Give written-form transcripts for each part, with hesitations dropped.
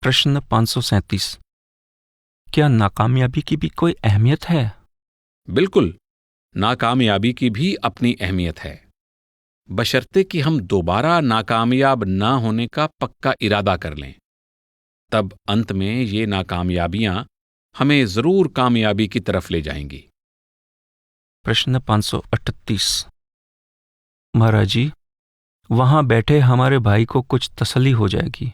प्रश्न 537। क्या नाकामयाबी की भी कोई अहमियत है? बिल्कुल, नाकामयाबी की भी अपनी अहमियत है, बशर्ते कि हम दोबारा नाकामयाब ना होने का पक्का इरादा कर लें। तब अंत में ये नाकामयाबियां हमें जरूर कामयाबी की तरफ ले जाएंगी। प्रश्न 538। महाराज जी, वहां बैठे हमारे भाई को कुछ तसल्ली हो जाएगी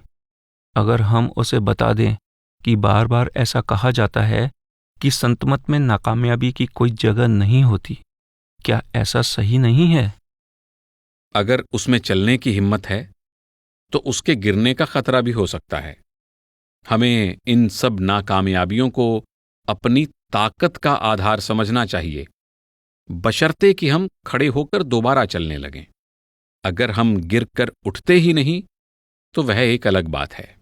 अगर हम उसे बता दें कि बार बार ऐसा कहा जाता है कि संतमत में नाकामयाबी की कोई जगह नहीं होती। क्या ऐसा सही नहीं है? अगर उसमें चलने की हिम्मत है तो उसके गिरने का खतरा भी हो सकता है। हमें इन सब नाकामयाबियों को अपनी ताकत का आधार समझना चाहिए, बशर्ते कि हम खड़े होकर दोबारा चलने लगें। अगर हम गिरकर उठते ही नहीं तो वह एक अलग बात है।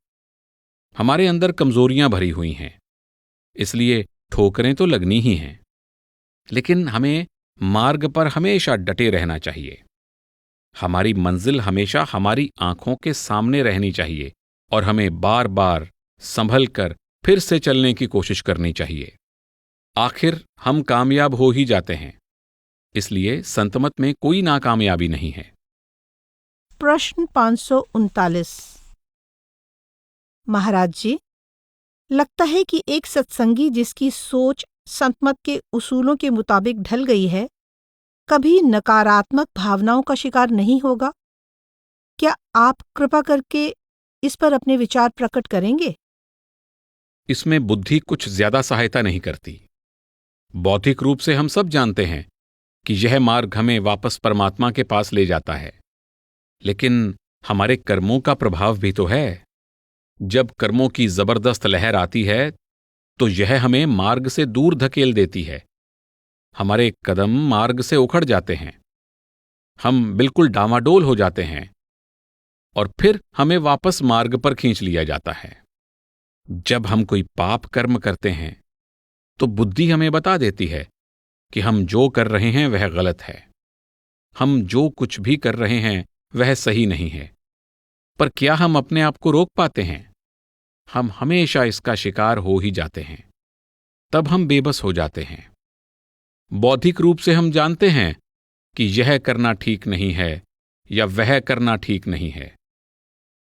हमारे अंदर कमजोरियां भरी हुई हैं, इसलिए ठोकरें तो लगनी ही हैं, लेकिन हमें मार्ग पर हमेशा डटे रहना चाहिए। हमारी मंजिल हमेशा हमारी आंखों के सामने रहनी चाहिए और हमें बार बार संभल कर फिर से चलने की कोशिश करनी चाहिए। आखिर हम कामयाब हो ही जाते हैं, इसलिए संतमत में कोई नाकामयाबी नहीं है। प्रश्न 539। महाराज जी, लगता है कि एक सत्संगी जिसकी सोच संतमत के उसूलों के मुताबिक ढल गई है, कभी नकारात्मक भावनाओं का शिकार नहीं होगा। क्या आप कृपा करके इस पर अपने विचार प्रकट करेंगे? इसमें बुद्धि कुछ ज्यादा सहायता नहीं करती। बौद्धिक रूप से हम सब जानते हैं कि यह मार्ग हमें वापस परमात्मा के पास ले जाता है, लेकिन हमारे कर्मों का प्रभाव भी तो है। जब कर्मों की जबरदस्त लहर आती है तो यह हमें मार्ग से दूर धकेल देती है। हमारे कदम मार्ग से उखड़ जाते हैं, हम बिल्कुल डामाडोल हो जाते हैं और फिर हमें वापस मार्ग पर खींच लिया जाता है। जब हम कोई पाप कर्म करते हैं तो बुद्धि हमें बता देती है कि हम जो कर रहे हैं वह गलत है, हम जो कुछ भी कर रहे हैं वह सही नहीं है। पर क्या हम अपने आप को रोक पाते हैं? हम हमेशा इसका शिकार हो ही जाते हैं। तब हम बेबस हो जाते हैं। बौद्धिक रूप से हम जानते हैं कि यह करना ठीक नहीं है या वह करना ठीक नहीं है,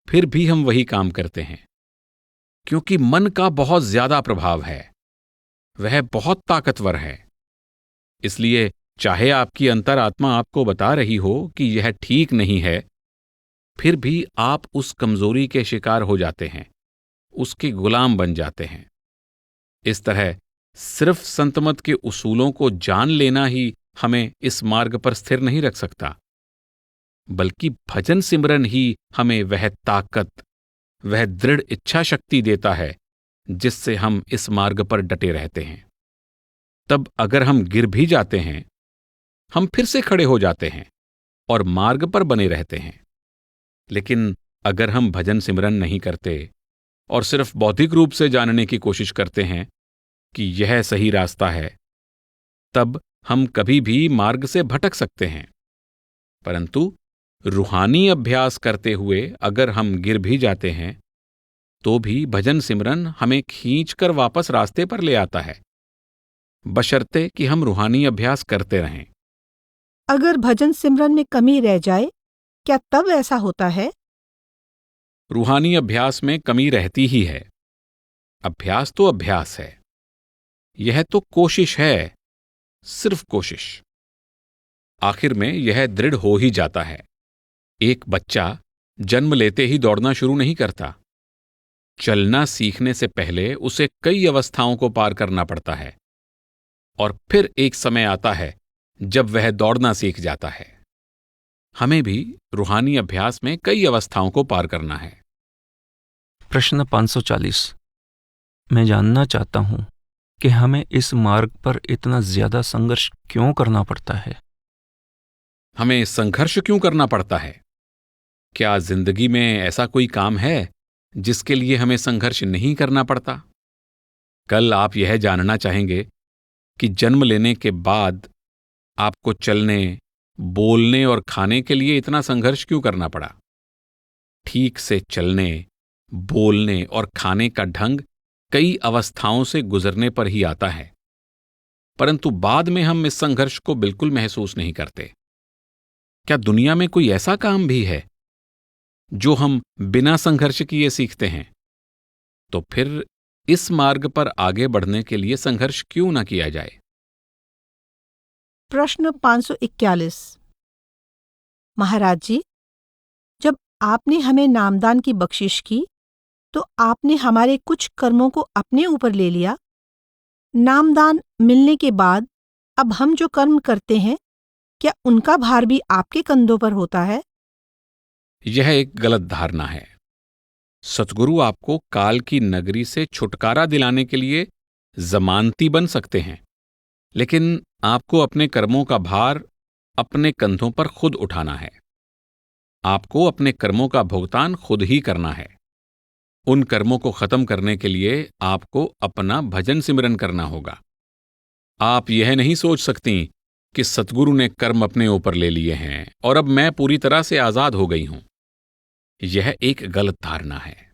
फिर भी हम वही काम करते हैं, क्योंकि मन का बहुत ज्यादा प्रभाव है, वह बहुत ताकतवर है। इसलिए चाहे आपकी अंतरात्मा आपको बता रही हो कि यह ठीक नहीं है, फिर भी आप उस कमजोरी के शिकार हो जाते हैं, उसके गुलाम बन जाते हैं। इस तरह सिर्फ संतमत के उसूलों को जान लेना ही हमें इस मार्ग पर स्थिर नहीं रख सकता, बल्कि भजन सिमरन ही हमें वह ताकत, वह दृढ़ इच्छा शक्ति देता है जिससे हम इस मार्ग पर डटे रहते हैं। तब अगर हम गिर भी जाते हैं, हम फिर से खड़े हो जाते हैं और मार्ग पर बने रहते हैं। लेकिन अगर हम भजन सिमरन नहीं करते और सिर्फ बौद्धिक रूप से जानने की कोशिश करते हैं कि यह सही रास्ता है, तब हम कभी भी मार्ग से भटक सकते हैं। परंतु रूहानी अभ्यास करते हुए अगर हम गिर भी जाते हैं तो भी भजन सिमरन हमें खींचकर वापस रास्ते पर ले आता है, बशर्ते कि हम रूहानी अभ्यास करते रहें। अगर भजन सिमरन में कमी रह जाए, क्या तब ऐसा होता है? रूहानी अभ्यास में कमी रहती ही है। अभ्यास तो अभ्यास है, यह तो कोशिश है, सिर्फ कोशिश। आखिर में यह दृढ़ हो ही जाता है। एक बच्चा जन्म लेते ही दौड़ना शुरू नहीं करता। चलना सीखने से पहले उसे कई अवस्थाओं को पार करना पड़ता है और फिर एक समय आता है जब वह दौड़ना सीख जाता है। हमें भी रूहानी अभ्यास में कई अवस्थाओं को पार करना है। प्रश्न 540। मैं जानना चाहता हूं कि हमें इस मार्ग पर इतना ज्यादा संघर्ष क्यों करना पड़ता है? हमें संघर्ष क्यों करना पड़ता है? क्या जिंदगी में ऐसा कोई काम है जिसके लिए हमें संघर्ष नहीं करना पड़ता? कल आप यह जानना चाहेंगे कि जन्म लेने के बाद आपको चलने, बोलने और खाने के लिए इतना संघर्ष क्यों करना पड़ा। ठीक से चलने, बोलने और खाने का ढंग कई अवस्थाओं से गुजरने पर ही आता है, परंतु बाद में हम इस संघर्ष को बिल्कुल महसूस नहीं करते। क्या दुनिया में कोई ऐसा काम भी है जो हम बिना संघर्ष किए सीखते हैं? तो फिर इस मार्ग पर आगे बढ़ने के लिए संघर्ष क्यों न किया जाए? प्रश्न 541। महाराज जी, जब आपने हमें नामदान की बख्शिश की तो आपने हमारे कुछ कर्मों को अपने ऊपर ले लिया। नामदान मिलने के बाद अब हम जो कर्म करते हैं, क्या उनका भार भी आपके कंधों पर होता है? यह एक गलत धारणा है। सतगुरु आपको काल की नगरी से छुटकारा दिलाने के लिए जमानती बन सकते हैं, लेकिन आपको अपने कर्मों का भार अपने कंधों पर खुद उठाना है। आपको अपने कर्मों का भुगतान खुद ही करना है। उन कर्मों को खत्म करने के लिए आपको अपना भजन सिमरन करना होगा। आप यह नहीं सोच सकती कि सतगुरु ने कर्म अपने ऊपर ले लिए हैं और अब मैं पूरी तरह से आजाद हो गई हूं। यह एक गलत धारणा है।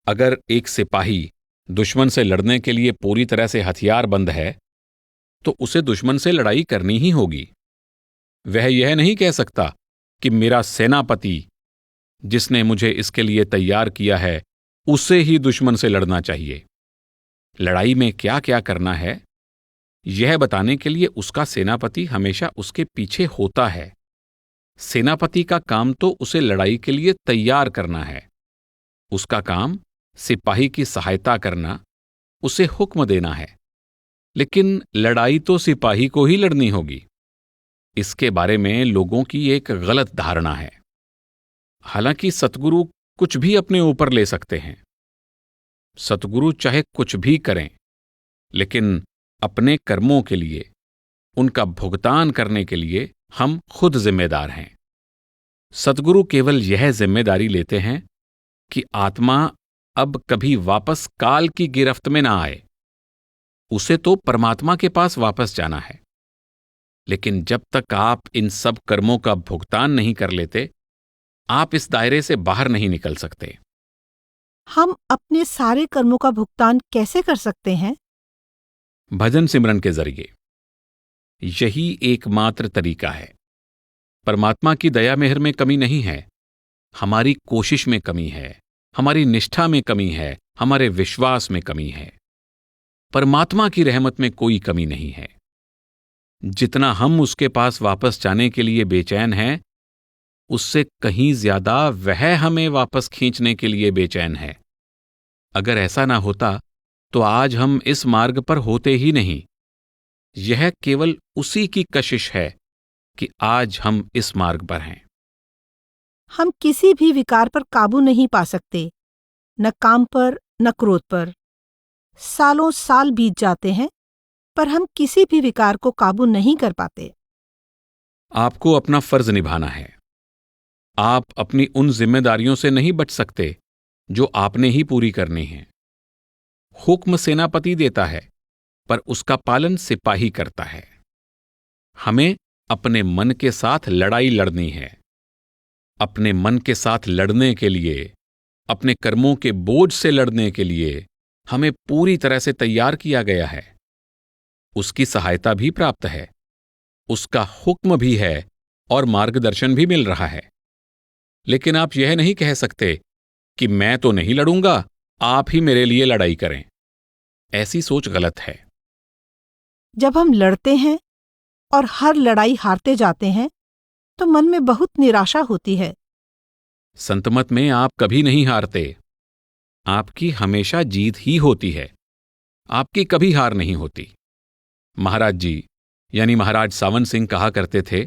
अगर एक सिपाही दुश्मन से लड़ने के लिए पूरी तरह से हथियारबंद है, तो उसे दुश्मन से लड़ाई करनी ही होगी। वह यह नहीं कह सकता कि मेरा सेनापति, जिसने मुझे इसके लिए तैयार किया है, उसे ही दुश्मन से लड़ना चाहिए। लड़ाई में क्या क्या करना है, यह बताने के लिए उसका सेनापति हमेशा उसके पीछे होता है। सेनापति का काम तो उसे लड़ाई के लिए तैयार करना है। उसका काम सिपाही की सहायता करना, उसे हुक्म देना है। लेकिन लड़ाई तो सिपाही को ही लड़नी होगी। इसके बारे में लोगों की एक गलत धारणा है। हालांकि सतगुरु कुछ भी अपने ऊपर ले सकते हैं। सतगुरु चाहे कुछ भी करें, लेकिन अपने कर्मों के लिए, उनका भुगतान करने के लिए हम खुद जिम्मेदार हैं। सतगुरु केवल यह जिम्मेदारी लेते हैं कि आत्मा अब कभी वापस काल की गिरफ्त में ना आए। उसे तो परमात्मा के पास वापस जाना है। लेकिन जब तक आप इन सब कर्मों का भुगतान नहीं कर लेते, आप इस दायरे से बाहर नहीं निकल सकते। हम अपने सारे कर्मों का भुगतान कैसे कर सकते हैं? भजन सिमरन के जरिए। यही एकमात्र तरीका है। परमात्मा की दया मेहर में कमी नहीं है, हमारी कोशिश में कमी है, हमारी निष्ठा में कमी है, हमारे विश्वास में कमी है। परमात्मा की रहमत में कोई कमी नहीं है। जितना हम उसके पास वापस जाने के लिए बेचैन हैं, उससे कहीं ज्यादा वह हमें वापस खींचने के लिए बेचैन है। अगर ऐसा ना होता तो आज हम इस मार्ग पर होते ही नहीं। यह केवल उसी की कशिश है कि आज हम इस मार्ग पर हैं। हम किसी भी विकार पर काबू नहीं पा सकते, न काम पर न क्रोध पर। सालों साल बीत जाते हैं, पर हम किसी भी विकार को काबू नहीं कर पाते। आपको अपना फर्ज निभाना है। आप अपनी उन जिम्मेदारियों से नहीं बच सकते जो आपने ही पूरी करनी है। हुक्म सेनापति देता है, पर उसका पालन सिपाही करता है। हमें अपने मन के साथ लड़ाई लड़नी है। अपने मन के साथ लड़ने के लिए, अपने कर्मों के बोझ से लड़ने के लिए हमें पूरी तरह से तैयार किया गया है। उसकी सहायता भी प्राप्त है, उसका हुक्म भी है और मार्गदर्शन भी मिल रहा है। लेकिन आप यह नहीं कह सकते कि मैं तो नहीं लड़ूंगा, आप ही मेरे लिए लड़ाई करें। ऐसी सोच गलत है। जब हम लड़ते हैं और हर लड़ाई हारते जाते हैं, तो मन में बहुत निराशा होती है। संतमत में आप कभी नहीं हारते। आपकी हमेशा जीत ही होती है, आपकी कभी हार नहीं होती। महाराज जी, यानी महाराज सावन सिंह कहा करते थे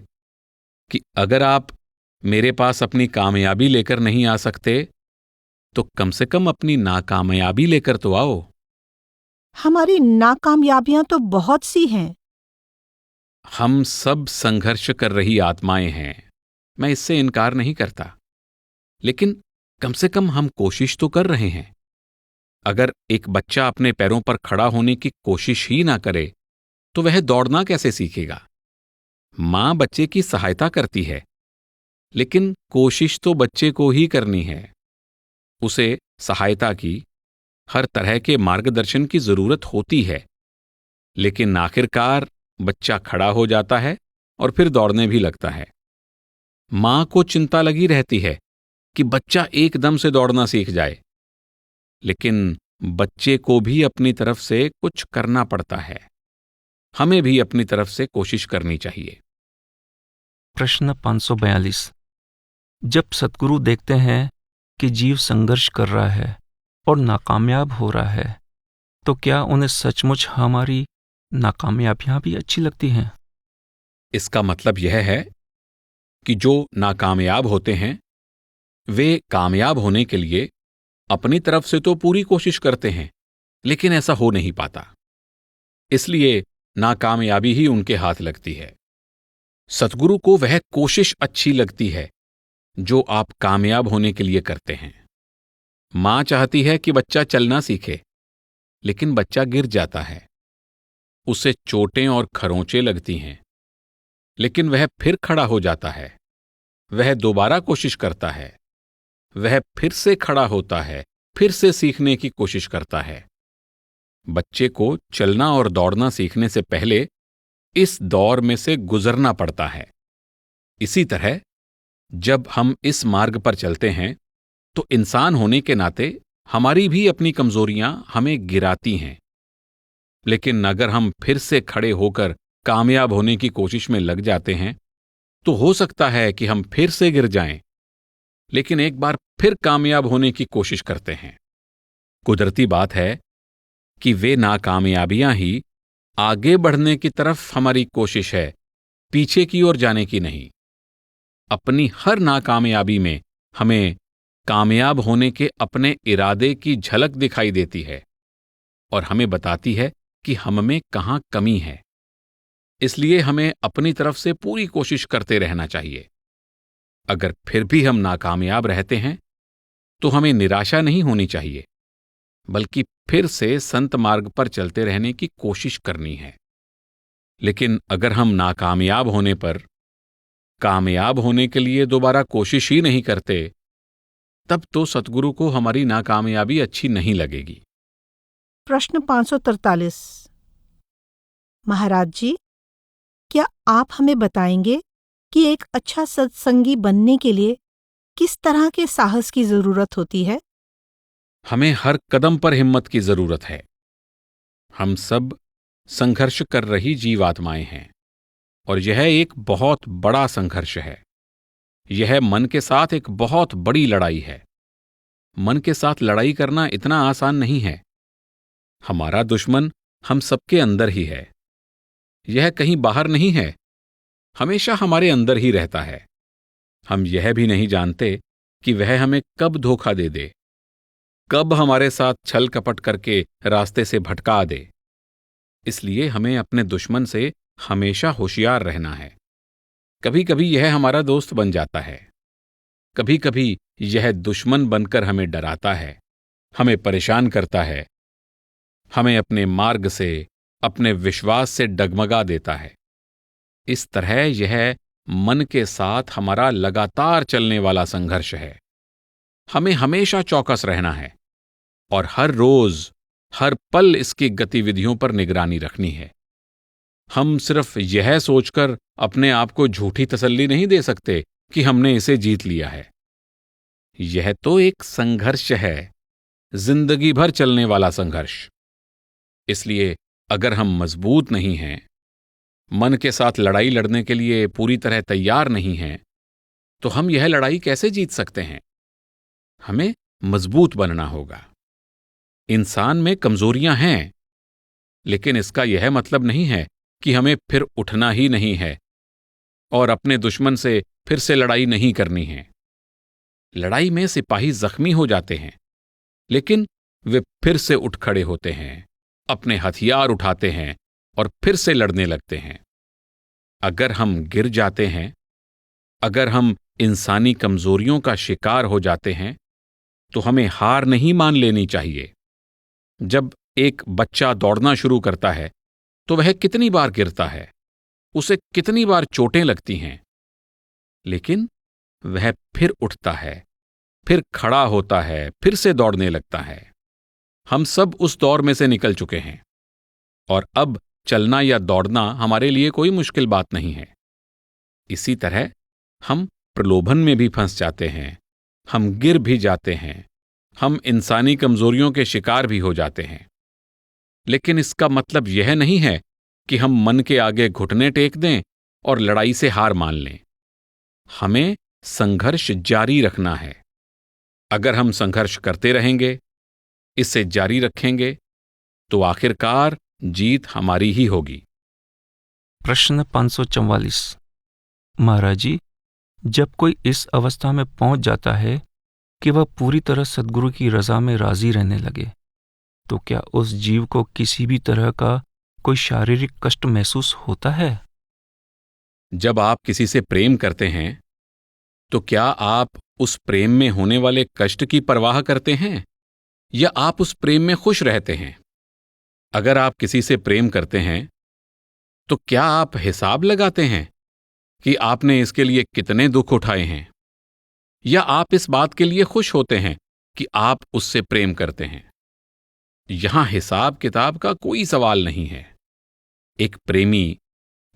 कि अगर आप मेरे पास अपनी कामयाबी लेकर नहीं आ सकते, तो कम से कम अपनी नाकामयाबी लेकर तो आओ। हमारी नाकामयाबियां तो बहुत सी हैं। हम सब संघर्ष कर रही आत्माएं हैं, मैं इससे इनकार नहीं करता। लेकिन कम से कम हम कोशिश तो कर रहे हैं। अगर एक बच्चा अपने पैरों पर खड़ा होने की कोशिश ही ना करे, तो वह दौड़ना कैसे सीखेगा? मां बच्चे की सहायता करती है, लेकिन कोशिश तो बच्चे को ही करनी है। उसे सहायता की, हर तरह के मार्गदर्शन की जरूरत होती है, लेकिन आखिरकार बच्चा खड़ा हो जाता है और फिर दौड़ने भी लगता है। मां को चिंता लगी रहती है कि बच्चा एकदम से दौड़ना सीख जाए, लेकिन बच्चे को भी अपनी तरफ से कुछ करना पड़ता है। हमें भी अपनी तरफ से कोशिश करनी चाहिए। प्रश्न 542। जब सद्गुरु देखते हैं कि जीव संघर्ष कर रहा है और नाकामयाब हो रहा है, तो क्या उन्हें सचमुच हमारी नाकामयाबियां भी अच्छी लगती हैं? इसका मतलब यह है कि जो नाकामयाब होते हैं वे कामयाब होने के लिए अपनी तरफ से तो पूरी कोशिश करते हैं, लेकिन ऐसा हो नहीं पाता, इसलिए नाकामयाबी ही उनके हाथ लगती है। सतगुरु को वह कोशिश अच्छी लगती है जो आप कामयाब होने के लिए करते हैं। मां चाहती है कि बच्चा चलना सीखे, लेकिन बच्चा गिर जाता है, उसे चोटें और खरोंचें लगती हैं, लेकिन वह फिर खड़ा हो जाता है। वह दोबारा कोशिश करता है, वह फिर से खड़ा होता है, फिर से सीखने की कोशिश करता है। बच्चे को चलना और दौड़ना सीखने से पहले इस दौर में से गुजरना पड़ता है। इसी तरह जब हम इस मार्ग पर चलते हैं तो इंसान होने के नाते हमारी भी अपनी कमजोरियां हमें गिराती हैं, लेकिन अगर हम फिर से खड़े होकर कामयाब होने की कोशिश में लग जाते हैं तो हो सकता है कि हम फिर से गिर जाएं, लेकिन एक बार फिर कामयाब होने की कोशिश करते हैं। कुदरती बात है कि वे नाकामयाबियां ही आगे बढ़ने की तरफ हमारी कोशिश है, पीछे की ओर जाने की नहीं। अपनी हर नाकामयाबी में हमें कामयाब होने के अपने इरादे की झलक दिखाई देती है और हमें बताती है कि हम में कहां कमी है। इसलिए हमें अपनी तरफ से पूरी कोशिश करते रहना चाहिए। अगर फिर भी हम नाकामयाब रहते हैं तो हमें निराशा नहीं होनी चाहिए, बल्कि फिर से संत मार्ग पर चलते रहने की कोशिश करनी है। लेकिन अगर हम नाकामयाब होने पर कामयाब होने के लिए दोबारा कोशिश ही नहीं करते, तब तो सतगुरु को हमारी नाकामयाबी अच्छी नहीं लगेगी। प्रश्न 543। महाराज जी, क्या आप हमें बताएंगे कि एक अच्छा सत्संगी बनने के लिए किस तरह के साहस की जरूरत होती है? हमें हर कदम पर हिम्मत की जरूरत है। हम सब संघर्ष कर रही जीवात्माएं हैं और यह एक बहुत बड़ा संघर्ष है। यह मन के साथ एक बहुत बड़ी लड़ाई है। मन के साथ लड़ाई करना इतना आसान नहीं है। हमारा दुश्मन हम सबके अंदर ही है। यह कहीं बाहर नहीं है, हमेशा हमारे अंदर ही रहता है। हम यह भी नहीं जानते कि वह हमें कब धोखा दे दे, कब हमारे साथ छल कपट करके रास्ते से भटका दे। इसलिए हमें अपने दुश्मन से हमेशा होशियार रहना है। कभी कभी यह हमारा दोस्त बन जाता है, कभी कभी यह दुश्मन बनकर हमें डराता है, हमें परेशान करता है, हमें अपने मार्ग से, अपने विश्वास से डगमगा देता है। इस तरह यह मन के साथ हमारा लगातार चलने वाला संघर्ष है। हमें हमेशा चौकस रहना है और हर रोज, हर पल इसकी गतिविधियों पर निगरानी रखनी है। हम सिर्फ यह सोचकर अपने आप को झूठी तसल्ली नहीं दे सकते कि हमने इसे जीत लिया है। यह तो एक संघर्ष है, जिंदगी भर चलने वाला संघर्ष। इसलिए अगर हम मजबूत नहीं हैं, मन के साथ लड़ाई लड़ने के लिए पूरी तरह तैयार नहीं हैं, तो हम यह लड़ाई कैसे जीत सकते हैं? हमें मजबूत बनना होगा। इंसान में कमजोरियां हैं, लेकिन इसका यह मतलब नहीं है कि हमें फिर उठना ही नहीं है और अपने दुश्मन से फिर से लड़ाई नहीं करनी है। लड़ाई में सिपाही जख्मी हो जाते हैं, लेकिन वे फिर से उठ खड़े होते हैं, अपने हथियार उठाते हैं और फिर से लड़ने लगते हैं। अगर हम गिर जाते हैं, अगर हम इंसानी कमजोरियों का शिकार हो जाते हैं, तो हमें हार नहीं मान लेनी चाहिए। जब एक बच्चा दौड़ना शुरू करता है तो वह कितनी बार गिरता है, उसे कितनी बार चोटें लगती हैं, लेकिन वह फिर उठता है, फिर खड़ा होता है, फिर से दौड़ने लगता है। हम सब उस दौर में से निकल चुके हैं और अब चलना या दौड़ना हमारे लिए कोई मुश्किल बात नहीं है। इसी तरह हम प्रलोभन में भी फंस जाते हैं, हम गिर भी जाते हैं, हम इंसानी कमजोरियों के शिकार भी हो जाते हैं। लेकिन इसका मतलब यह नहीं है कि हम मन के आगे घुटने टेक दें और लड़ाई से हार मान लें। हमें संघर्ष जारी रखना है। अगर हम संघर्ष करते रहेंगे, इसे जारी रखेंगे, तो आखिरकार जीत हमारी ही होगी। प्रश्न 544। महाराज जी, जब कोई इस अवस्था में पहुंच जाता है कि वह पूरी तरह सद्गुरु की रजा में राजी रहने लगे, तो क्या उस जीव को किसी भी तरह का कोई शारीरिक कष्ट महसूस होता है? जब आप किसी से प्रेम करते हैं, तो क्या आप उस प्रेम में होने वाले कष्ट की परवाह करते हैं या आप उस प्रेम में खुश रहते हैं? अगर आप किसी से प्रेम करते हैं, तो क्या आप हिसाब लगाते हैं कि आपने इसके लिए कितने दुख उठाए हैं? या आप इस बात के लिए खुश होते हैं कि आप उससे प्रेम करते हैं? यहां हिसाब किताब का कोई सवाल नहीं है। एक प्रेमी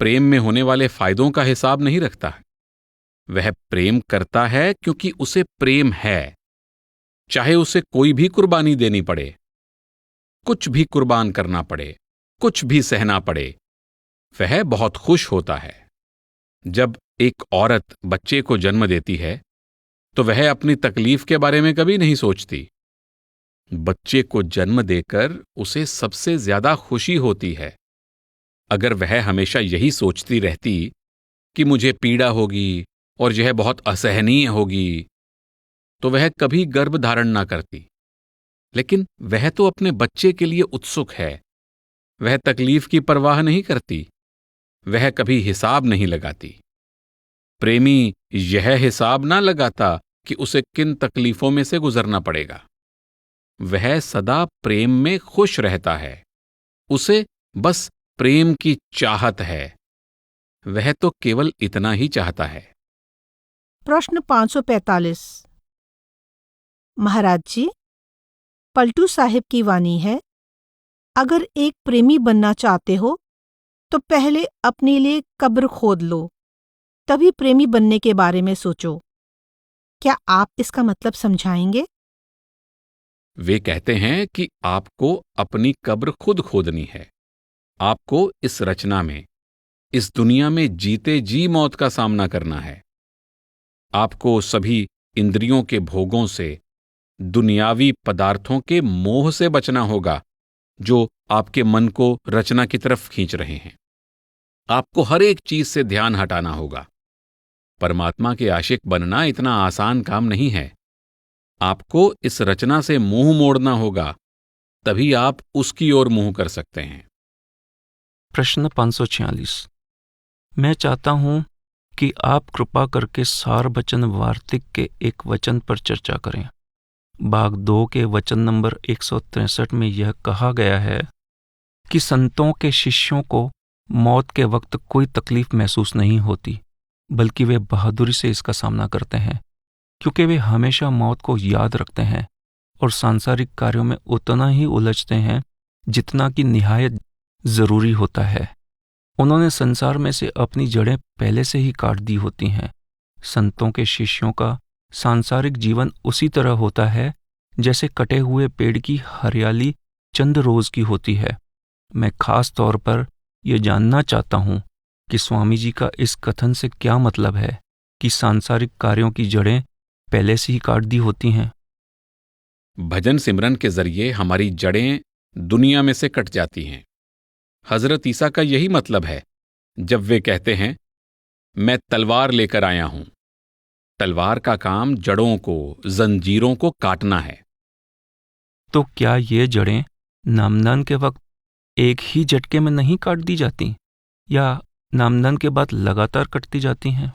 प्रेम में होने वाले फायदों का हिसाब नहीं रखता है। वह प्रेम करता है क्योंकि उसे प्रेम है, चाहे उसे कोई भी कुर्बानी देनी पड़े, कुछ भी कुर्बान करना पड़े, कुछ भी सहना पड़े, वह बहुत खुश होता है। जब एक औरत बच्चे को जन्म देती है, तो वह अपनी तकलीफ के बारे में कभी नहीं सोचती। बच्चे को जन्म देकर उसे सबसे ज्यादा खुशी होती है। अगर वह हमेशा यही सोचती रहती कि मुझे पीड़ा होगी और यह बहुत असहनीय होगी, तो वह कभी गर्भ धारण ना करती। लेकिन वह तो अपने बच्चे के लिए उत्सुक है। वह तकलीफ की परवाह नहीं करती, वह कभी हिसाब नहीं लगाती। प्रेमी यह हिसाब ना लगाता कि उसे किन तकलीफों में से गुजरना पड़ेगा। वह सदा प्रेम में खुश रहता है। उसे बस प्रेम की चाहत है। वह तो केवल इतना ही चाहता है। प्रश्न 545। महाराज जी, पलटू साहिब की वाणी है, अगर एक प्रेमी बनना चाहते हो तो पहले अपने लिए कब्र खोद लो, तभी प्रेमी बनने के बारे में सोचो। क्या आप इसका मतलब समझाएंगे? वे कहते हैं कि आपको अपनी कब्र खुद खोदनी है। आपको इस रचना में, इस दुनिया में जीते जी मौत का सामना करना है। आपको सभी इंद्रियों के भोगों से, दुनियावी पदार्थों के मोह से बचना होगा जो आपके मन को रचना की तरफ खींच रहे हैं। आपको हर एक चीज से ध्यान हटाना होगा। परमात्मा के आशिक बनना इतना आसान काम नहीं है। आपको इस रचना से मुंह मोड़ना होगा, तभी आप उसकी ओर मुंह कर सकते हैं। प्रश्न 546। मैं चाहता हूं कि आप कृपा करके सार वचन वार्तिक के एक वचन पर चर्चा करें। भाग 2 के वचन नंबर 163 में यह कहा गया है कि संतों के शिष्यों को मौत के वक्त कोई तकलीफ महसूस नहीं होती, बल्कि वे बहादुरी से इसका सामना करते हैं, क्योंकि वे हमेशा मौत को याद रखते हैं और सांसारिक कार्यों में उतना ही उलझते हैं जितना कि निहायत जरूरी होता है। उन्होंने संसार में से अपनी जड़ें पहले से ही काट दी होती हैं। संतों के शिष्यों का सांसारिक जीवन उसी तरह होता है जैसे कटे हुए पेड़ की हरियाली चंद रोज की होती है। मैं खास तौर पर यह जानना चाहता हूं कि स्वामी जी का इस कथन से क्या मतलब है कि सांसारिक कार्यों की जड़ें पहले से ही काट दी होती हैं। भजन सिमरन के जरिए हमारी जड़ें दुनिया में से कट जाती हैं। हजरत ईसा का यही मतलब है जब वे कहते हैं, मैं तलवार लेकर आया हूं। तलवार का काम जड़ों को, जंजीरों को काटना है। तो क्या ये जड़ें नामदान के वक्त एक ही झटके में नहीं काट दी जाती या नामदान के बाद लगातार कटती जाती हैं?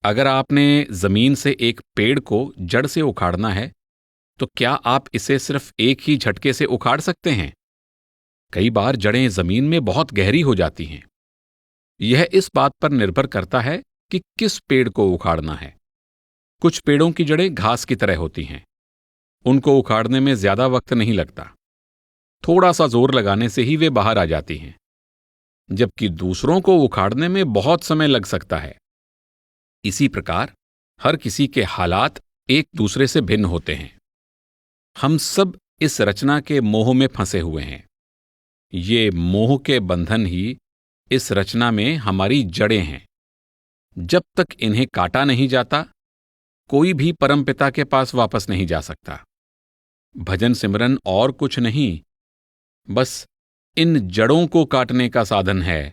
अगर आपने जमीन से एक पेड़ को जड़ से उखाड़ना है, तो क्या आप इसे सिर्फ एक ही झटके से उखाड़ सकते हैं? कई बार जड़ें जमीन में बहुत गहरी हो जाती हैं। यह इस बात पर निर्भर करता है कि किस पेड़ को उखाड़ना है। कुछ पेड़ों की जड़ें घास की तरह होती हैं। उनको उखाड़ने में ज्यादा वक्त नहीं लगता, थोड़ा सा जोर लगाने से ही वे बाहर आ जाती हैं, जबकि दूसरों को उखाड़ने में बहुत समय लग सकता है। इसी प्रकार हर किसी के हालात एक दूसरे से भिन्न होते हैं। हम सब इस रचना के मोह में फंसे हुए हैं। ये मोह के बंधन ही इस रचना में हमारी जड़ें हैं। जब तक इन्हें काटा नहीं जाता, कोई भी परमपिता के पास वापस नहीं जा सकता। भजन सिमरन और कुछ नहीं, बस इन जड़ों को काटने का साधन है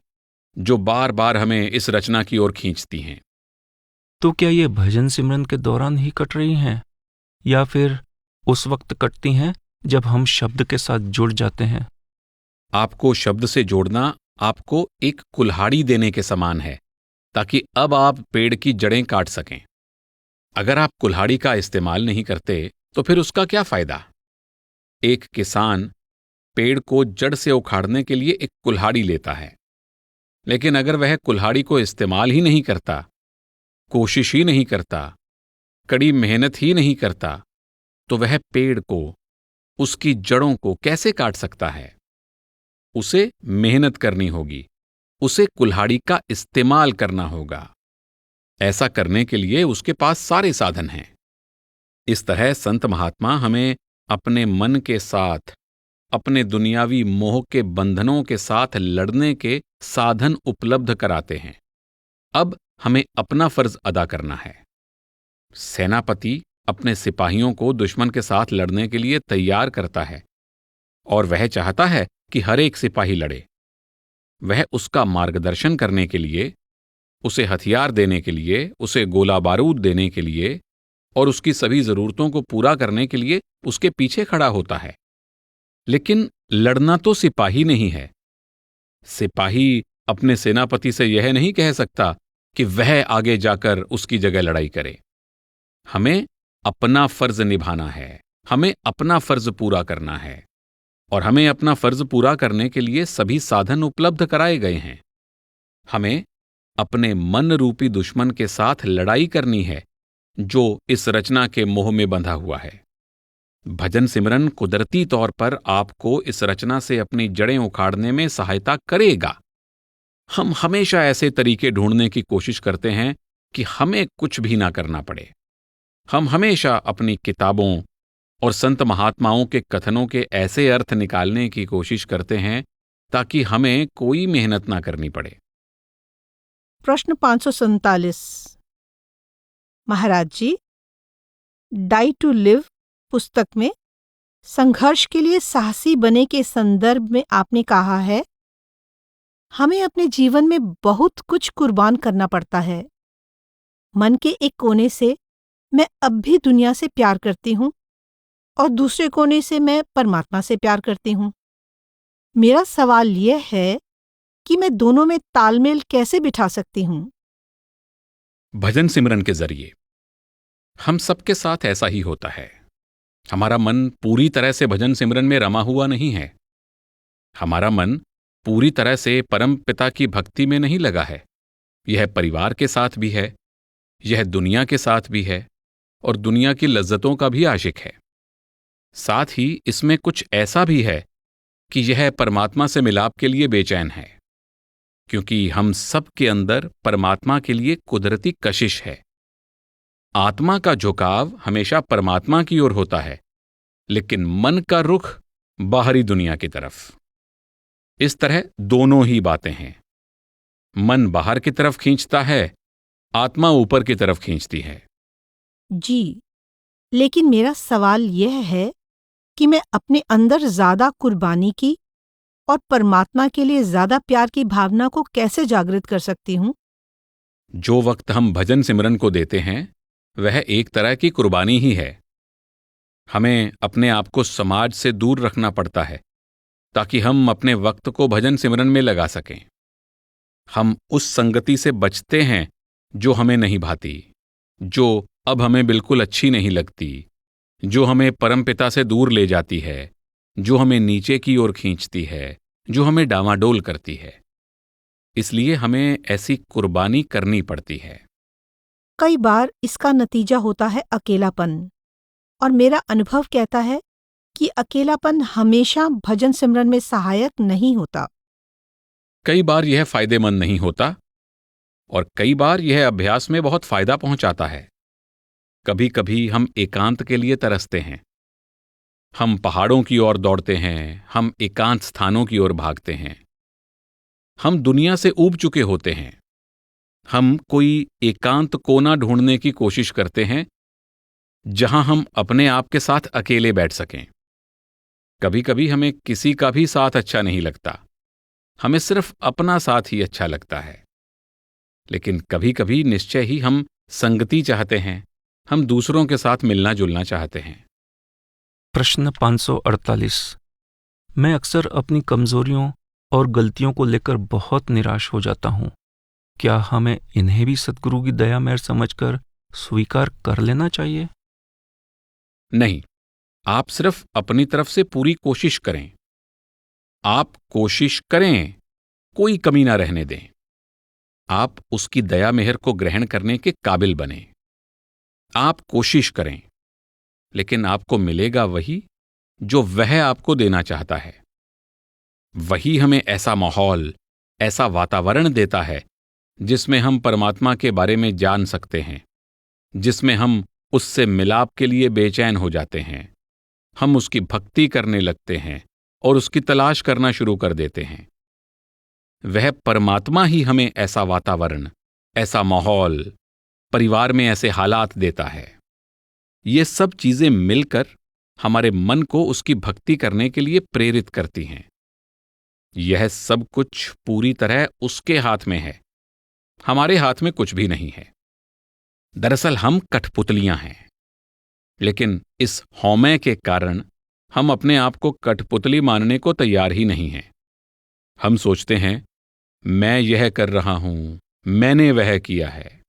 जो बार बार हमें इस रचना की ओर खींचती हैं। तो क्या ये भजन सिमरन के दौरान ही कट रही हैं, या फिर उस वक्त कटती हैं जब हम शब्द के साथ जुड़ जाते हैं? आपको शब्द से जोड़ना आपको एक कुल्हाड़ी देने के समान है, ताकि अब आप पेड़ की जड़ें काट सकें। अगर आप कुल्हाड़ी का इस्तेमाल नहीं करते तो फिर उसका क्या फायदा? एक किसान पेड़ को जड़ से उखाड़ने के लिए एक कुल्हाड़ी लेता है, लेकिन अगर वह कुल्हाड़ी को इस्तेमाल ही नहीं करता, कोशिश ही नहीं करता, कड़ी मेहनत ही नहीं करता, तो वह पेड़ को, उसकी जड़ों को कैसे काट सकता है? उसे मेहनत करनी होगी, उसे कुल्हाड़ी का इस्तेमाल करना होगा। ऐसा करने के लिए उसके पास सारे साधन हैं। इस तरह संत महात्मा हमें अपने मन के साथ, अपने दुनियावी मोह के बंधनों के साथ लड़ने के साधन उपलब्ध कराते हैं। अब हमें अपना फर्ज अदा करना है। सेनापति अपने सिपाहियों को दुश्मन के साथ लड़ने के लिए तैयार करता है, और वह चाहता है कि हर एक सिपाही लड़े। वह उसका मार्गदर्शन करने के लिए, उसे हथियार देने के लिए, उसे गोला बारूद देने के लिए और उसकी सभी जरूरतों को पूरा करने के लिए उसके पीछे खड़ा होता है। लेकिन लड़ना तो सिपाही नहीं है। सिपाही अपने सेनापति से यह नहीं कह सकता कि वह आगे जाकर उसकी जगह लड़ाई करे। हमें अपना फर्ज निभाना है, हमें अपना फर्ज पूरा करना है, और हमें अपना फर्ज पूरा करने के लिए सभी साधन उपलब्ध कराए गए हैं। हमें अपने मन रूपी दुश्मन के साथ लड़ाई करनी है, जो इस रचना के मोह में बंधा हुआ है। भजन सिमरन कुदरती तौर पर आपको इस रचना से अपनी जड़ें उखाड़ने में सहायता करेगा। हम हमेशा ऐसे तरीके ढूंढने की कोशिश करते हैं कि हमें कुछ भी ना करना पड़े। हम हमेशा अपनी किताबों और संत महात्माओं के कथनों के ऐसे अर्थ निकालने की कोशिश करते हैं ताकि हमें कोई मेहनत ना करनी पड़े। प्रश्न 547। महाराज जी, डाई टू लिव पुस्तक में संघर्ष के लिए साहसी बने के संदर्भ में आपने कहा है, हमें अपने जीवन में बहुत कुछ कुर्बान करना पड़ता है। मन के एक कोने से मैं अब भी दुनिया से प्यार करती हूँ और दूसरे कोने से मैं परमात्मा से प्यार करती हूँ। मेरा सवाल यह है कि मैं दोनों में तालमेल कैसे बिठा सकती हूँ? भजन सिमरन के जरिए हम सबके साथ ऐसा ही होता है। हमारा मन पूरी तरह से भजन सिमरन में रमा हुआ नहीं है। हमारा मन पूरी तरह से परम पिता की भक्ति में नहीं लगा है। यह परिवार के साथ भी है, यह दुनिया के साथ भी है, और दुनिया की लज्जतों का भी आशिक है। साथ ही इसमें कुछ ऐसा भी है कि यह परमात्मा से मिलाप के लिए बेचैन है, क्योंकि हम सब के अंदर परमात्मा के लिए कुदरती कशिश है। आत्मा का झुकाव हमेशा परमात्मा की ओर होता है, लेकिन मन का रुख बाहरी दुनिया की तरफ। इस तरह दोनों ही बातें हैं। मन बाहर की तरफ खींचता है, आत्मा ऊपर की तरफ खींचती है। जी, लेकिन मेरा सवाल यह है कि मैं अपने अंदर ज्यादा कुर्बानी की और परमात्मा के लिए ज्यादा प्यार की भावना को कैसे जागृत कर सकती हूँ? जो वक्त हम भजन सिमरन को देते हैं वह एक तरह की कुर्बानी ही है। हमें अपने आप को समाज से दूर रखना पड़ता है ताकि हम अपने वक्त को भजन सिमरन में लगा सकें। हम उस संगति से बचते हैं जो हमें नहीं भाती, जो अब हमें बिल्कुल अच्छी नहीं लगती, जो हमें परमपिता से दूर ले जाती है, जो हमें नीचे की ओर खींचती है, जो हमें डामाडोल करती है। इसलिए हमें ऐसी कुर्बानी करनी पड़ती है। कई बार इसका नतीजा होता है अकेलापन, और मेरा अनुभव कहता है कि अकेलापन हमेशा भजन सिमरन में सहायक नहीं होता। कई बार यह फायदेमंद नहीं होता और कई बार यह अभ्यास में बहुत फायदा पहुंचाता है। कभी कभी हम एकांत के लिए तरसते हैं। हम पहाड़ों की ओर दौड़ते हैं, हम एकांत स्थानों की ओर भागते हैं। हम दुनिया से ऊब चुके होते हैं। हम कोई एकांत कोना ढूंढने की कोशिश करते हैं जहां हम अपने आप के साथ अकेले बैठ सकें। कभी कभी हमें किसी का भी साथ अच्छा नहीं लगता, हमें सिर्फ अपना साथ ही अच्छा लगता है। लेकिन कभी कभी निश्चय ही हम संगति चाहते हैं, हम दूसरों के साथ मिलना जुलना चाहते हैं। प्रश्न 548। मैं अक्सर अपनी कमजोरियों और गलतियों को लेकर बहुत निराश हो जाता हूँ। क्या हमें इन्हें भी सद्गुरु की दया मेहर समझकर स्वीकार कर लेना चाहिए? नहीं, आप सिर्फ अपनी तरफ से पूरी कोशिश करें। आप कोशिश करें, कोई कमी ना रहने दें। आप उसकी दया मेहर को ग्रहण करने के काबिल बनें। आप कोशिश करें, लेकिन आपको मिलेगा वही जो वह आपको देना चाहता है। वही हमें ऐसा माहौल, ऐसा वातावरण देता है जिसमें हम परमात्मा के बारे में जान सकते हैं, जिसमें हम उससे मिलाप के लिए बेचैन हो जाते हैं। हम उसकी भक्ति करने लगते हैं और उसकी तलाश करना शुरू कर देते हैं। वह परमात्मा ही हमें ऐसा वातावरण, ऐसा माहौल, परिवार में ऐसे हालात देता है। ये सब चीजें मिलकर हमारे मन को उसकी भक्ति करने के लिए प्रेरित करती हैं। यह सब कुछ पूरी तरह उसके हाथ में है, हमारे हाथ में कुछ भी नहीं है। दरअसल हम कठपुतलियां हैं, लेकिन इस हौमे के कारण हम अपने आप को कठपुतली मानने को तैयार ही नहीं हैं। हम सोचते हैं, मैं यह कर रहा हूं, मैंने वह किया है।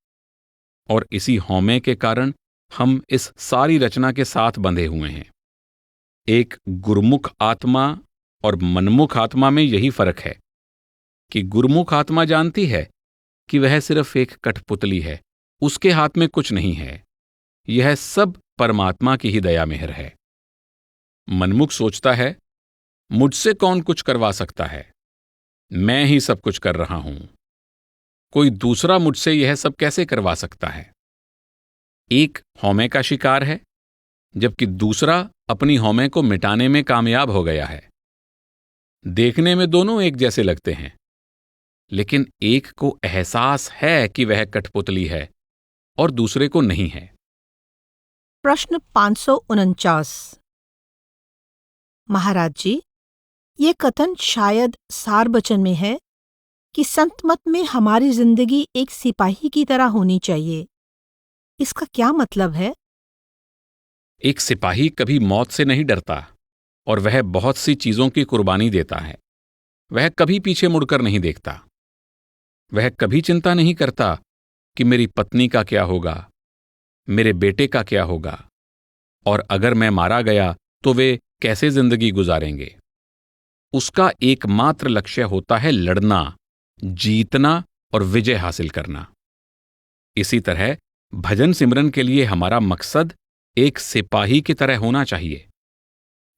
और इसी हौमे के कारण हम इस सारी रचना के साथ बंधे हुए हैं। एक गुरुमुख आत्मा और मनमुख आत्मा में यही फर्क है कि गुरुमुख आत्मा जानती है कि वह सिर्फ एक कठपुतली है, उसके हाथ में कुछ नहीं है। यह सब परमात्मा की ही दया मेहर है। मनमुख सोचता है, मुझसे कौन कुछ करवा सकता है, मैं ही सब कुछ कर रहा हूं, कोई दूसरा मुझसे यह सब कैसे करवा सकता है। एक हौमे का शिकार है, जबकि दूसरा अपनी हौमे को मिटाने में कामयाब हो गया है। देखने में दोनों एक जैसे लगते हैं, लेकिन एक को एहसास है कि वह कठपुतली है और दूसरे को नहीं है। प्रश्न 549। महाराज जी, ये कथन शायद सारवचन में है कि संत मत में हमारी जिंदगी एक सिपाही की तरह होनी चाहिए। इसका क्या मतलब है? एक सिपाही कभी मौत से नहीं डरता और वह बहुत सी चीजों की कुर्बानी देता है। वह कभी पीछे मुड़कर नहीं देखता। वह कभी चिंता नहीं करता कि मेरी पत्नी का क्या होगा, मेरे बेटे का क्या होगा, और अगर मैं मारा गया तो वे कैसे जिंदगी गुजारेंगे। उसका एकमात्र लक्ष्य होता है लड़ना, जीतना और विजय हासिल करना। इसी तरह भजन सिमरन के लिए हमारा मकसद एक सिपाही की तरह होना चाहिए।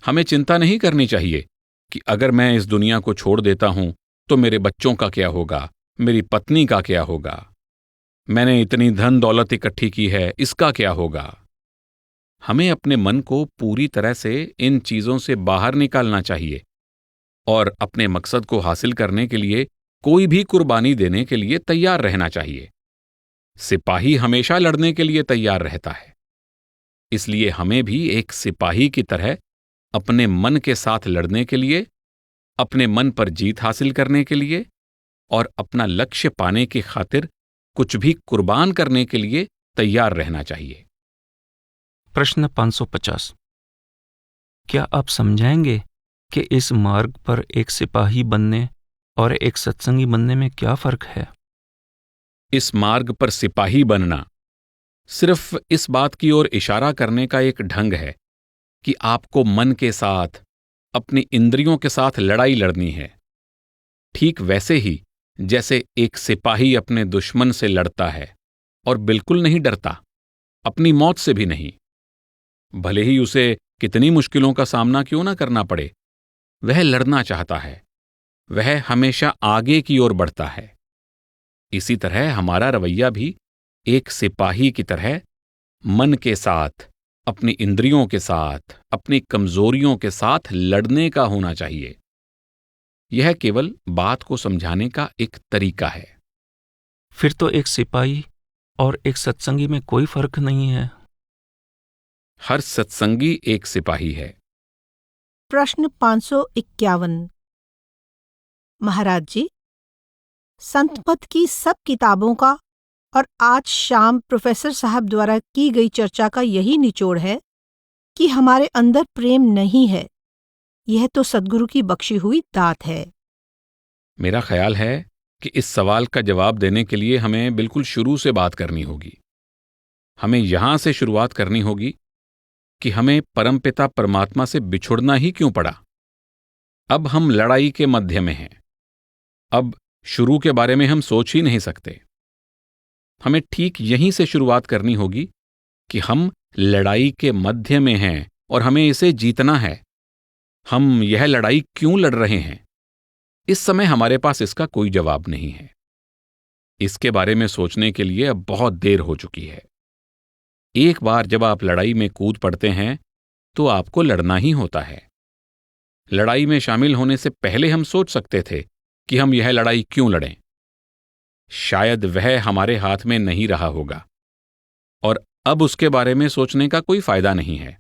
हमें चिंता नहीं करनी चाहिए कि अगर मैं इस दुनिया को छोड़ देता हूं तो मेरे बच्चों का क्या होगा, मेरी पत्नी का क्या होगा, मैंने इतनी धन दौलत इकट्ठी की है, इसका क्या होगा। हमें अपने मन को पूरी तरह से इन चीजों से बाहर निकालना चाहिए और अपने मकसद को हासिल करने के लिए कोई भी कुर्बानी देने के लिए तैयार रहना चाहिए। सिपाही हमेशा लड़ने के लिए तैयार रहता है। इसलिए हमें भी एक सिपाही की तरह अपने मन के साथ लड़ने के लिए, अपने मन पर जीत हासिल करने के लिए और अपना लक्ष्य पाने की खातिर कुछ भी कुर्बान करने के लिए तैयार रहना चाहिए। प्रश्न 550। क्या आप समझाएंगे कि इस मार्ग पर एक सिपाही बनने और एक सत्संगी बनने में क्या फर्क है? इस मार्ग पर सिपाही बनना सिर्फ इस बात की ओर इशारा करने का एक ढंग है कि आपको मन के साथ, अपनी इंद्रियों के साथ लड़ाई लड़नी है। ठीक वैसे ही जैसे एक सिपाही अपने दुश्मन से लड़ता है, और बिल्कुल नहीं डरता, अपनी मौत से भी नहीं। भले ही उसे कितनी मुश्किलों का सामना क्यों ना करना पड़े, वह लड़ना चाहता है। वह हमेशा आगे की ओर बढ़ता है। इसी तरह हमारा रवैया भी एक सिपाही की तरह मन के साथ, अपनी इंद्रियों के साथ, अपनी कमजोरियों के साथ लड़ने का होना चाहिए। यह केवल बात को समझाने का एक तरीका है। फिर तो एक सिपाही और एक सत्संगी में कोई फर्क नहीं है। हर सत्संगी एक सिपाही है। प्रश्न 551। महाराज जी, संत मत की सब किताबों का और आज शाम प्रोफेसर साहब द्वारा की गई चर्चा का यही निचोड़ है कि हमारे अंदर प्रेम नहीं है। यह तो सद्गुरु की बख्शी हुई दात है। मेरा ख्याल है कि इस सवाल का जवाब देने के लिए हमें बिल्कुल शुरू से बात करनी होगी। हमें यहां से शुरुआत करनी होगी कि हमें परमपिता परमात्मा से बिछुड़ना ही क्यों पड़ा। अब हम लड़ाई के मध्य में हैं। अब शुरू के बारे में हम सोच ही नहीं सकते। हमें ठीक यहीं से शुरुआत करनी होगी कि हम लड़ाई के मध्य में हैं और हमें इसे जीतना है। हम यह लड़ाई क्यों लड़ रहे हैं, इस समय हमारे पास इसका कोई जवाब नहीं है। इसके बारे में सोचने के लिए अब बहुत देर हो चुकी है। एक बार जब आप लड़ाई में कूद पड़ते हैं तो आपको लड़ना ही होता है। लड़ाई में शामिल होने से पहले हम सोच सकते थे कि हम यह लड़ाई क्यों लड़ें। शायद वह हमारे हाथ में नहीं रहा होगा और अब उसके बारे में सोचने का कोई फायदा नहीं है।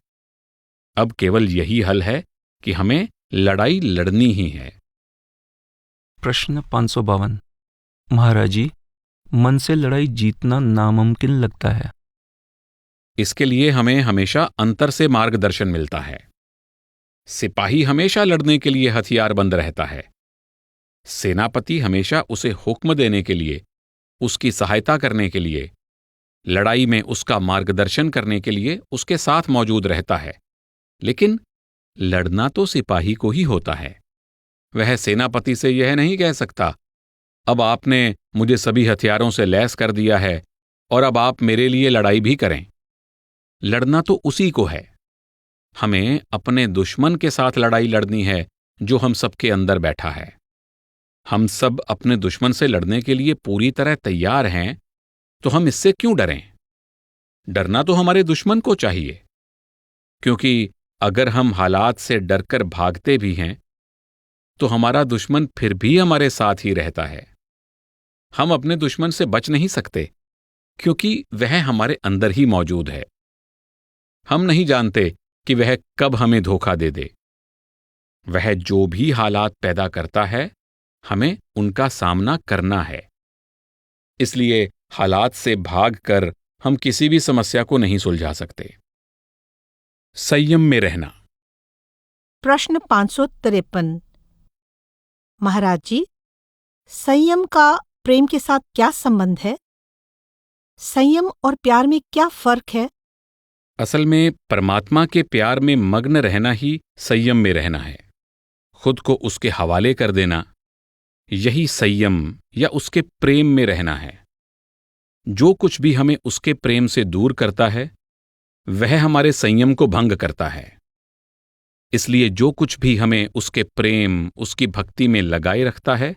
अब केवल यही हल है कि हमें लड़ाई लड़नी ही है। प्रश्न 552। महाराज जी, मन से लड़ाई जीतना नामुमकिन लगता है। इसके लिए हमें हमेशा अंतर से मार्गदर्शन मिलता है। सिपाही हमेशा लड़ने के लिए हथियारबंद रहता है। सेनापति हमेशा उसे हुक्म देने के लिए, उसकी सहायता करने के लिए, लड़ाई में उसका मार्गदर्शन करने के लिए उसके साथ मौजूद रहता है। लेकिन लड़ना तो सिपाही को ही होता है। वह सेनापति से यह नहीं कह सकता, अब आपने मुझे सभी हथियारों से लैस कर दिया है और अब आप मेरे लिए लड़ाई भी करें। लड़ना तो उसी को है। हमें अपने दुश्मन के साथ लड़ाई लड़नी है जो हम सबके अंदर बैठा है। हम सब अपने दुश्मन से लड़ने के लिए पूरी तरह तैयार हैं, तो हम इससे क्यों डरें? डरना तो हमारे दुश्मन को चाहिए, क्योंकि अगर हम हालात से डरकर भागते भी हैं तो हमारा दुश्मन फिर भी हमारे साथ ही रहता है। हम अपने दुश्मन से बच नहीं सकते, क्योंकि वह हमारे अंदर ही मौजूद है। हम नहीं जानते कि वह कब हमें धोखा दे दे। वह जो भी हालात पैदा करता है, हमें उनका सामना करना है। इसलिए हालात से भागकर हम किसी भी समस्या को नहीं सुलझा सकते। संयम में रहना। प्रश्न 553। महाराज जी, संयम का प्रेम के साथ क्या संबंध है? संयम और प्यार में क्या फर्क है? असल में परमात्मा के प्यार में मग्न रहना ही संयम में रहना है। खुद को उसके हवाले कर देना, यही संयम या उसके प्रेम में रहना है। जो कुछ भी हमें उसके प्रेम से दूर करता है, वह हमारे संयम को भंग करता है। इसलिए जो कुछ भी हमें उसके प्रेम, उसकी भक्ति में लगाए रखता है,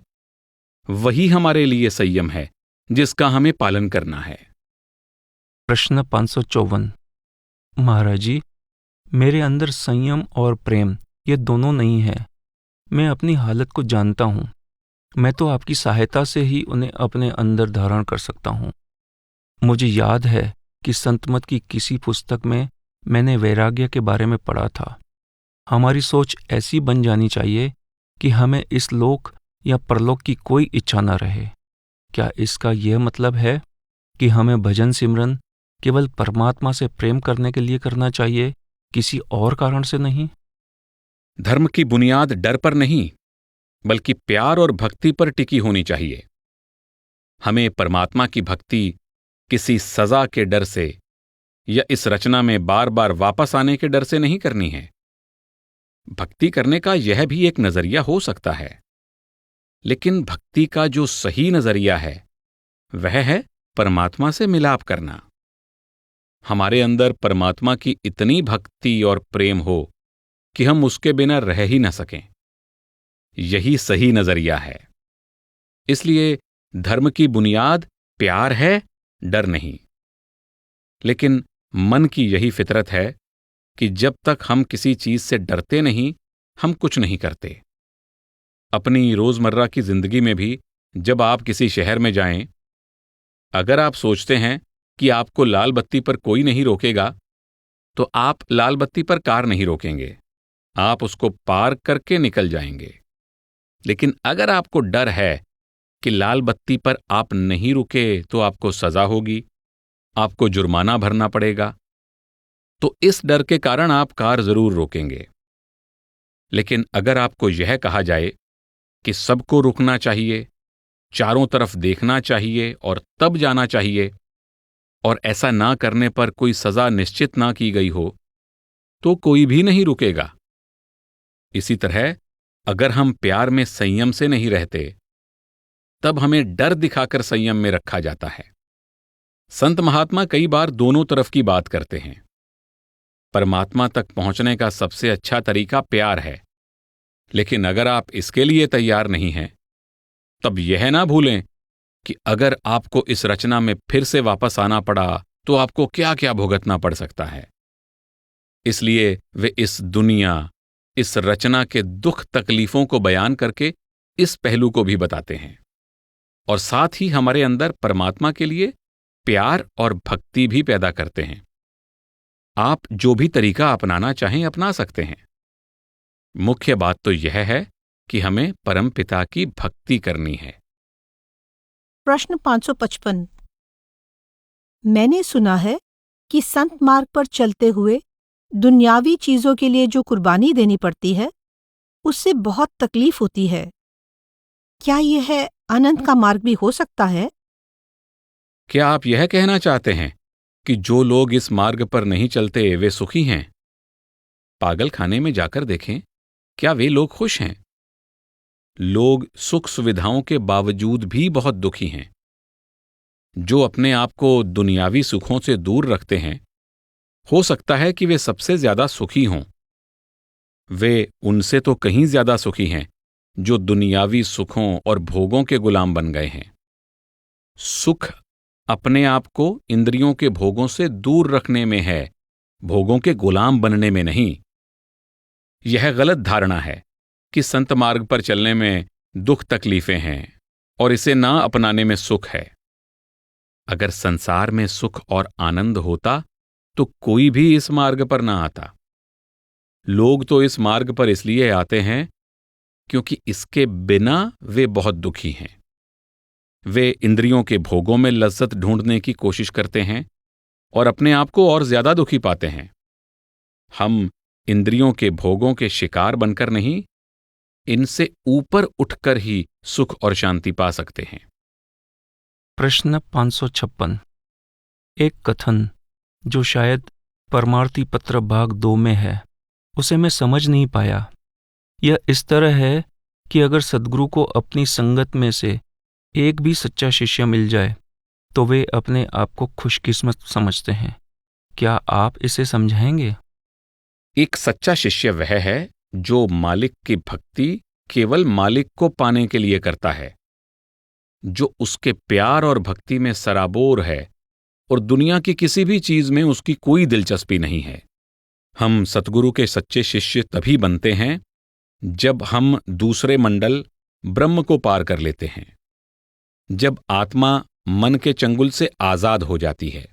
वही हमारे लिए संयम है जिसका हमें पालन करना है। प्रश्न 554। महाराज जी, मेरे अंदर संयम और प्रेम ये दोनों नहीं है। मैं अपनी हालत को जानता हूँ। मैं तो आपकी सहायता से ही उन्हें अपने अंदर धारण कर सकता हूँ। मुझे याद है कि संतमत की किसी पुस्तक में मैंने वैराग्य के बारे में पढ़ा था। हमारी सोच ऐसी बन जानी चाहिए कि हमें इस लोक या परलोक की कोई इच्छा न रहे। क्या इसका यह मतलब है कि हमें भजन सिमरन केवल परमात्मा से प्रेम करने के लिए करना चाहिए, किसी और कारण से नहीं? धर्म की बुनियाद डर पर नहीं, बल्कि प्यार और भक्ति पर टिकी होनी चाहिए। हमें परमात्मा की भक्ति किसी सजा के डर से या इस रचना में बार बार वापस आने के डर से नहीं करनी है। भक्ति करने का यह भी एक नजरिया हो सकता है, लेकिन भक्ति का जो सही नजरिया है वह है परमात्मा से मिलाप करना। हमारे अंदर परमात्मा की इतनी भक्ति और प्रेम हो कि हम उसके बिना रह ही न सकें। यही सही नजरिया है। इसलिए धर्म की बुनियाद प्यार है, डर नहीं। लेकिन मन की यही फितरत है कि जब तक हम किसी चीज से डरते नहीं, हम कुछ नहीं करते। अपनी रोजमर्रा की जिंदगी में भी जब आप किसी शहर में जाएं, अगर आप सोचते हैं कि आपको लाल बत्ती पर कोई नहीं रोकेगा, तो आप लाल बत्ती पर कार नहीं रोकेंगे, आप उसको पार करके निकल जाएंगे। लेकिन अगर आपको डर है कि लाल बत्ती पर आप नहीं रुके तो आपको सजा होगी, आपको जुर्माना भरना पड़ेगा, तो इस डर के कारण आप कार जरूर रोकेंगे। लेकिन अगर आपको यह कहा जाए कि सबको रुकना चाहिए, चारों तरफ देखना चाहिए और तब जाना चाहिए, और ऐसा ना करने पर कोई सजा निश्चित ना की गई हो, तो कोई भी नहीं रुकेगा। इसी तरह अगर हम प्यार में संयम से नहीं रहते, तब हमें डर दिखाकर संयम में रखा जाता है। संत महात्मा कई बार दोनों तरफ की बात करते हैं। परमात्मा तक पहुंचने का सबसे अच्छा तरीका प्यार है, लेकिन अगर आप इसके लिए तैयार नहीं हैं, तब यह ना भूलें कि अगर आपको इस रचना में फिर से वापस आना पड़ा तो आपको क्या क्या भुगतना पड़ सकता है। इसलिए वे इस दुनिया, इस रचना के दुख तकलीफों को बयान करके इस पहलू को भी बताते हैं, और साथ ही हमारे अंदर परमात्मा के लिए प्यार और भक्ति भी पैदा करते हैं। आप जो भी तरीका अपनाना चाहें अपना सकते हैं। मुख्य बात तो यह है कि हमें परमपिता की भक्ति करनी है। प्रश्न 555। मैंने सुना है कि संत मार्ग पर चलते हुए दुनियावी चीजों के लिए जो कुर्बानी देनी पड़ती है, उससे बहुत तकलीफ होती है। क्या यह अनंत का मार्ग भी हो सकता है? क्या आप यह कहना चाहते हैं कि जो लोग इस मार्ग पर नहीं चलते वे सुखी हैं? पागल खाने में जाकर देखें, क्या वे लोग खुश हैं? लोग सुख सुविधाओं के बावजूद भी बहुत दुखी हैं। जो अपने आप को दुनियावी सुखों से दूर रखते हैं, हो सकता है कि वे सबसे ज्यादा सुखी हों। वे उनसे तो कहीं ज्यादा सुखी हैं जो दुनियावी सुखों और भोगों के गुलाम बन गए हैं। सुख अपने आप को इंद्रियों के भोगों से दूर रखने में है, भोगों के गुलाम बनने में नहीं। यह गलत धारणा है कि संत मार्ग पर चलने में दुख तकलीफें हैं और इसे ना अपनाने में सुख है। अगर संसार में सुख और आनंद होता तो कोई भी इस मार्ग पर ना आता। लोग तो इस मार्ग पर इसलिए आते हैं क्योंकि इसके बिना वे बहुत दुखी हैं। वे इंद्रियों के भोगों में लज्जत ढूंढने की कोशिश करते हैं और अपने आप को और ज्यादा दुखी पाते हैं। हम इंद्रियों के भोगों के शिकार बनकर नहीं, इनसे ऊपर उठकर ही सुख और शांति पा सकते हैं। प्रश्न 556। एक कथन जो शायद परमार्थी पत्र भाग 2 में है, उसे मैं समझ नहीं पाया। यह इस तरह है कि अगर सद्गुरु को अपनी संगत में से एक भी सच्चा शिष्य मिल जाए तो वे अपने आप को खुशकिस्मत समझते हैं। क्या आप इसे समझाएंगे? एक सच्चा शिष्य वह है जो मालिक की भक्ति केवल मालिक को पाने के लिए करता है, जो उसके प्यार और भक्ति में सराबोर है और दुनिया की किसी भी चीज में उसकी कोई दिलचस्पी नहीं है। हम सतगुरु के सच्चे शिष्य तभी बनते हैं जब हम दूसरे मंडल ब्रह्म को पार कर लेते हैं, जब आत्मा मन के चंगुल से आजाद हो जाती है,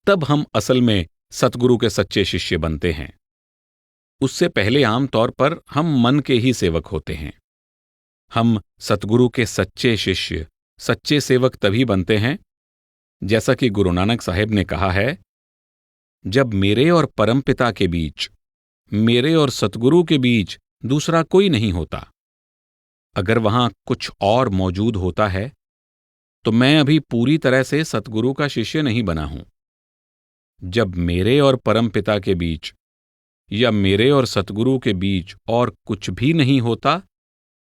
तब हम असल में सतगुरु के सच्चे शिष्य बनते हैं। उससे पहले आमतौर पर हम मन के ही सेवक होते हैं। हम सतगुरु के सच्चे शिष्य, सच्चे सेवक तभी बनते हैं, जैसा कि गुरु नानक साहिब ने कहा है, जब मेरे और परमपिता के बीच, मेरे और सतगुरु के बीच दूसरा कोई नहीं होता। अगर वहां कुछ और मौजूद होता है तो मैं अभी पूरी तरह से सतगुरु का शिष्य नहीं बना हूं। जब मेरे और परमपिता के बीच या मेरे और सतगुरु के बीच और कुछ भी नहीं होता,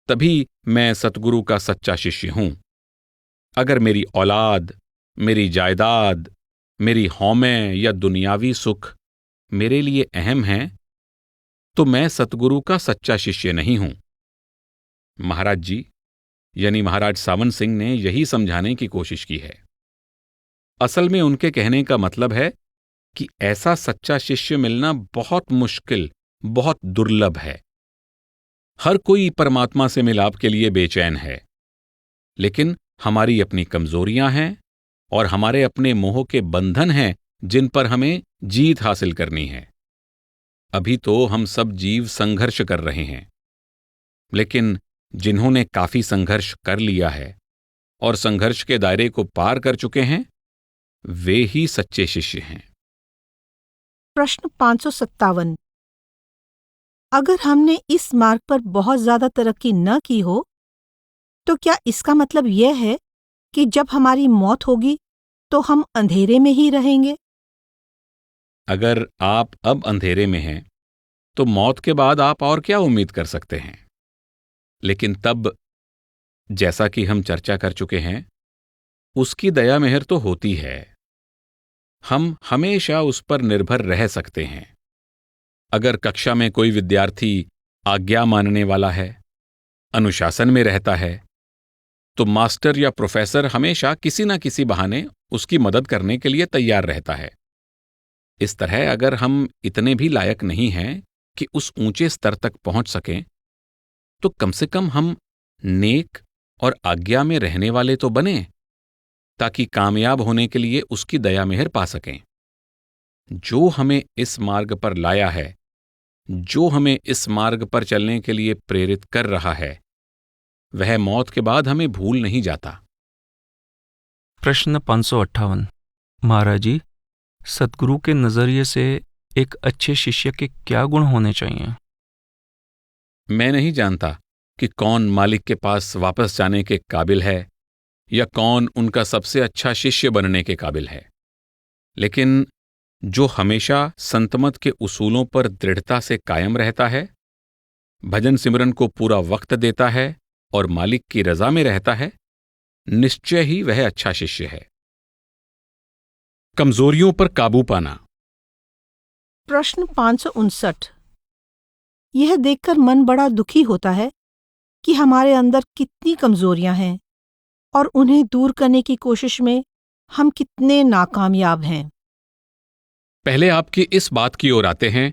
तभी मैं सतगुरु का सच्चा शिष्य हूं। अगर मेरी औलाद, मेरी जायदाद, मेरी हौमें या दुनियावी सुख मेरे लिए अहम हैं, तो मैं सतगुरु का सच्चा शिष्य नहीं हूं। महाराज जी यानी महाराज सावन सिंह ने यही समझाने की कोशिश की है। असल में उनके कहने का मतलब है कि ऐसा सच्चा शिष्य मिलना बहुत मुश्किल, बहुत दुर्लभ है। हर कोई परमात्मा से मिलाप के लिए बेचैन है, लेकिन हमारी अपनी कमजोरियां हैं और हमारे अपने मोह के बंधन हैं जिन पर हमें जीत हासिल करनी है। अभी तो हम सब जीव संघर्ष कर रहे हैं, लेकिन जिन्होंने काफी संघर्ष कर लिया है और संघर्ष के दायरे को पार कर चुके हैं, वे ही सच्चे शिष्य हैं। प्रश्न 557। अगर हमने इस मार्ग पर बहुत ज्यादा तरक्की न की हो, तो क्या इसका मतलब यह है कि जब हमारी मौत होगी तो हम अंधेरे में ही रहेंगे? अगर आप अब अंधेरे में हैं, तो मौत के बाद आप और क्या उम्मीद कर सकते हैं? लेकिन तब, जैसा कि हम चर्चा कर चुके हैं, उसकी दया मेहर तो होती है। हम हमेशा उस पर निर्भर रह सकते हैं। अगर कक्षा में कोई विद्यार्थी आज्ञा मानने वाला है, अनुशासन में रहता है, तो मास्टर या प्रोफेसर हमेशा किसी न किसी बहाने उसकी मदद करने के लिए तैयार रहता है। इस तरह अगर हम इतने भी लायक नहीं हैं कि उस ऊंचे स्तर तक पहुंच सकें, तो कम से कम हम नेक और आज्ञा में रहने वाले तो बने, ताकि कामयाब होने के लिए उसकी दया मेहर पा सकें। जो हमें इस मार्ग पर लाया है, जो हमें इस मार्ग पर चलने के लिए प्रेरित कर रहा है, वह मौत के बाद हमें भूल नहीं जाता। प्रश्न 558। महाराज जी, सतगुरु के नजरिए से एक अच्छे शिष्य के क्या गुण होने चाहिए? मैं नहीं जानता कि कौन मालिक के पास वापस जाने के काबिल है या कौन उनका सबसे अच्छा शिष्य बनने के काबिल है, लेकिन जो हमेशा संतमत के उसूलों पर दृढ़ता से कायम रहता है, भजन सिमरन को पूरा वक्त देता है और मालिक की रजा में रहता है, निश्चय ही वह अच्छा शिष्य है। कमजोरियों पर काबू पाना। प्रश्न 559। यह देखकर मन बड़ा दुखी होता है कि हमारे अंदर कितनी कमजोरियां हैं और उन्हें दूर करने की कोशिश में हम कितने नाकामयाब हैं। पहले आपकी इस बात की ओर आते हैं